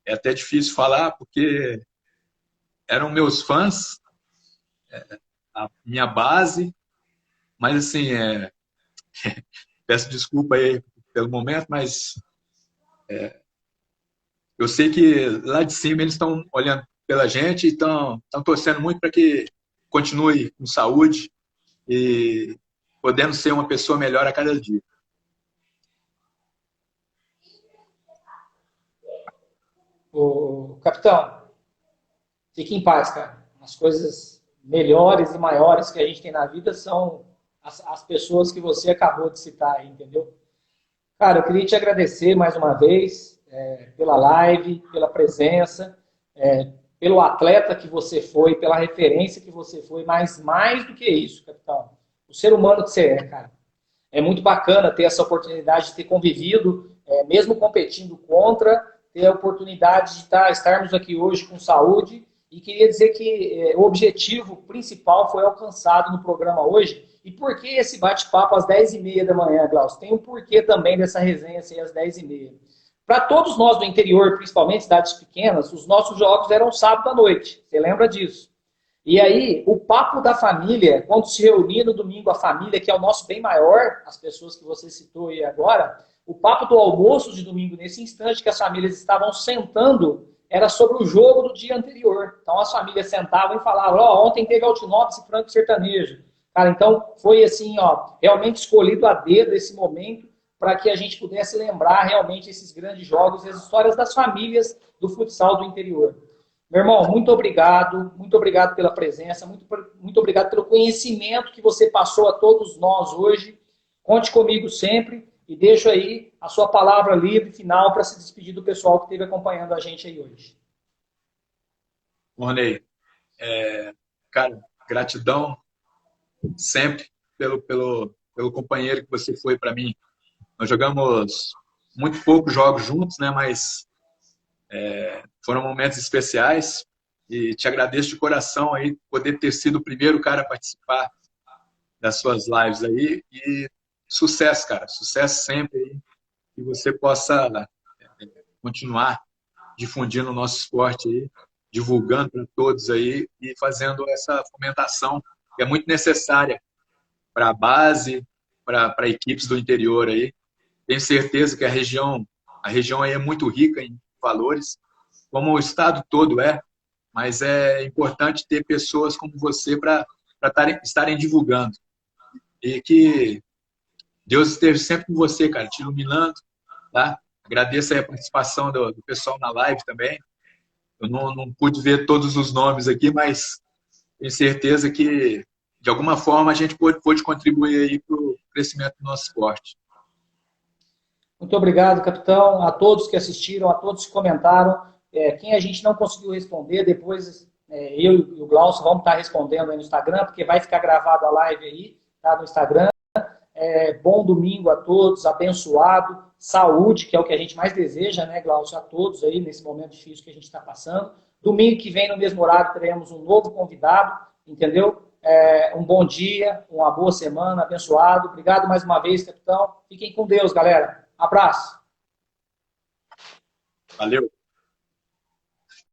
É até difícil falar, porque eram meus fãs, a minha base, mas assim, peço desculpa aí pelo momento, mas eu sei que lá de cima eles estão olhando pela gente e estão torcendo muito para que continue com saúde e podendo ser uma pessoa melhor a cada dia. Capitão, fique em paz, cara. As coisas melhores e maiores que a gente tem na vida são as pessoas que você acabou de citar aí, entendeu? Cara, eu queria te agradecer mais uma vez pela live, pela presença, pelo atleta que você foi, pela referência que você foi, mas mais do que isso, capitão, o ser humano que você é, cara. É muito bacana ter essa oportunidade de ter convivido, mesmo competindo contra, ter a oportunidade de estarmos aqui hoje com saúde. E queria dizer que o objetivo principal foi alcançado no programa hoje. E por que esse bate-papo às 10h30 da manhã, Glaucio? Tem um porquê também dessa resenha assim, às 10h30. Para todos nós do interior, principalmente cidades pequenas, os nossos jogos eram sábado à noite. Você lembra disso? E aí, o papo da família, quando se reunia no domingo a família, que é o nosso bem maior, as pessoas que você citou aí agora, o papo do almoço de domingo, nesse instante que as famílias estavam sentando, era sobre o jogo do dia anterior. Então, as famílias sentavam e falavam, ontem teve Altinópolis e Franco Sertanejo. Cara, então, foi assim, realmente escolhido a dedo esse momento para que a gente pudesse lembrar realmente esses grandes jogos e as histórias das famílias do futsal do interior. Meu irmão, muito obrigado pela presença, muito obrigado pelo conhecimento que você passou a todos nós hoje. Conte comigo sempre e deixo aí a sua palavra livre final para se despedir do pessoal que esteve acompanhando a gente aí hoje. Morney, cara, gratidão sempre pelo companheiro que você foi para mim. Nós jogamos muito poucos jogos juntos, né? Mas foram momentos especiais e te agradeço de coração aí poder ter sido o primeiro cara a participar das suas lives aí e sucesso, cara, sucesso sempre aí, que você possa continuar difundindo o nosso esporte aí, divulgando para todos aí e fazendo essa fomentação que é muito necessária para a base, para equipes do interior aí. Tenho certeza que a região aí é muito rica em valores, como o estado todo mas é importante ter pessoas como você para estarem divulgando. E que Deus esteja sempre com você, cara, te iluminando, tá? Agradeço aí a participação do pessoal na live também. Eu não pude ver todos os nomes aqui, mas tenho certeza que, de alguma forma, a gente pôde contribuir aí para o crescimento do nosso esporte. Muito obrigado, capitão, a todos que assistiram, a todos que comentaram. Quem a gente não conseguiu responder, depois eu e o Glaucio vamos estar respondendo aí no Instagram, porque vai ficar gravado a live aí, tá, no Instagram. Bom domingo a todos, abençoado, saúde, que é o que a gente mais deseja, né, Glaucio, a todos aí nesse momento difícil que a gente está passando. Domingo que vem, no mesmo horário, teremos um novo convidado, entendeu? Um bom dia, uma boa semana, abençoado. Obrigado mais uma vez, capitão. Fiquem com Deus, galera. Abraço. Valeu.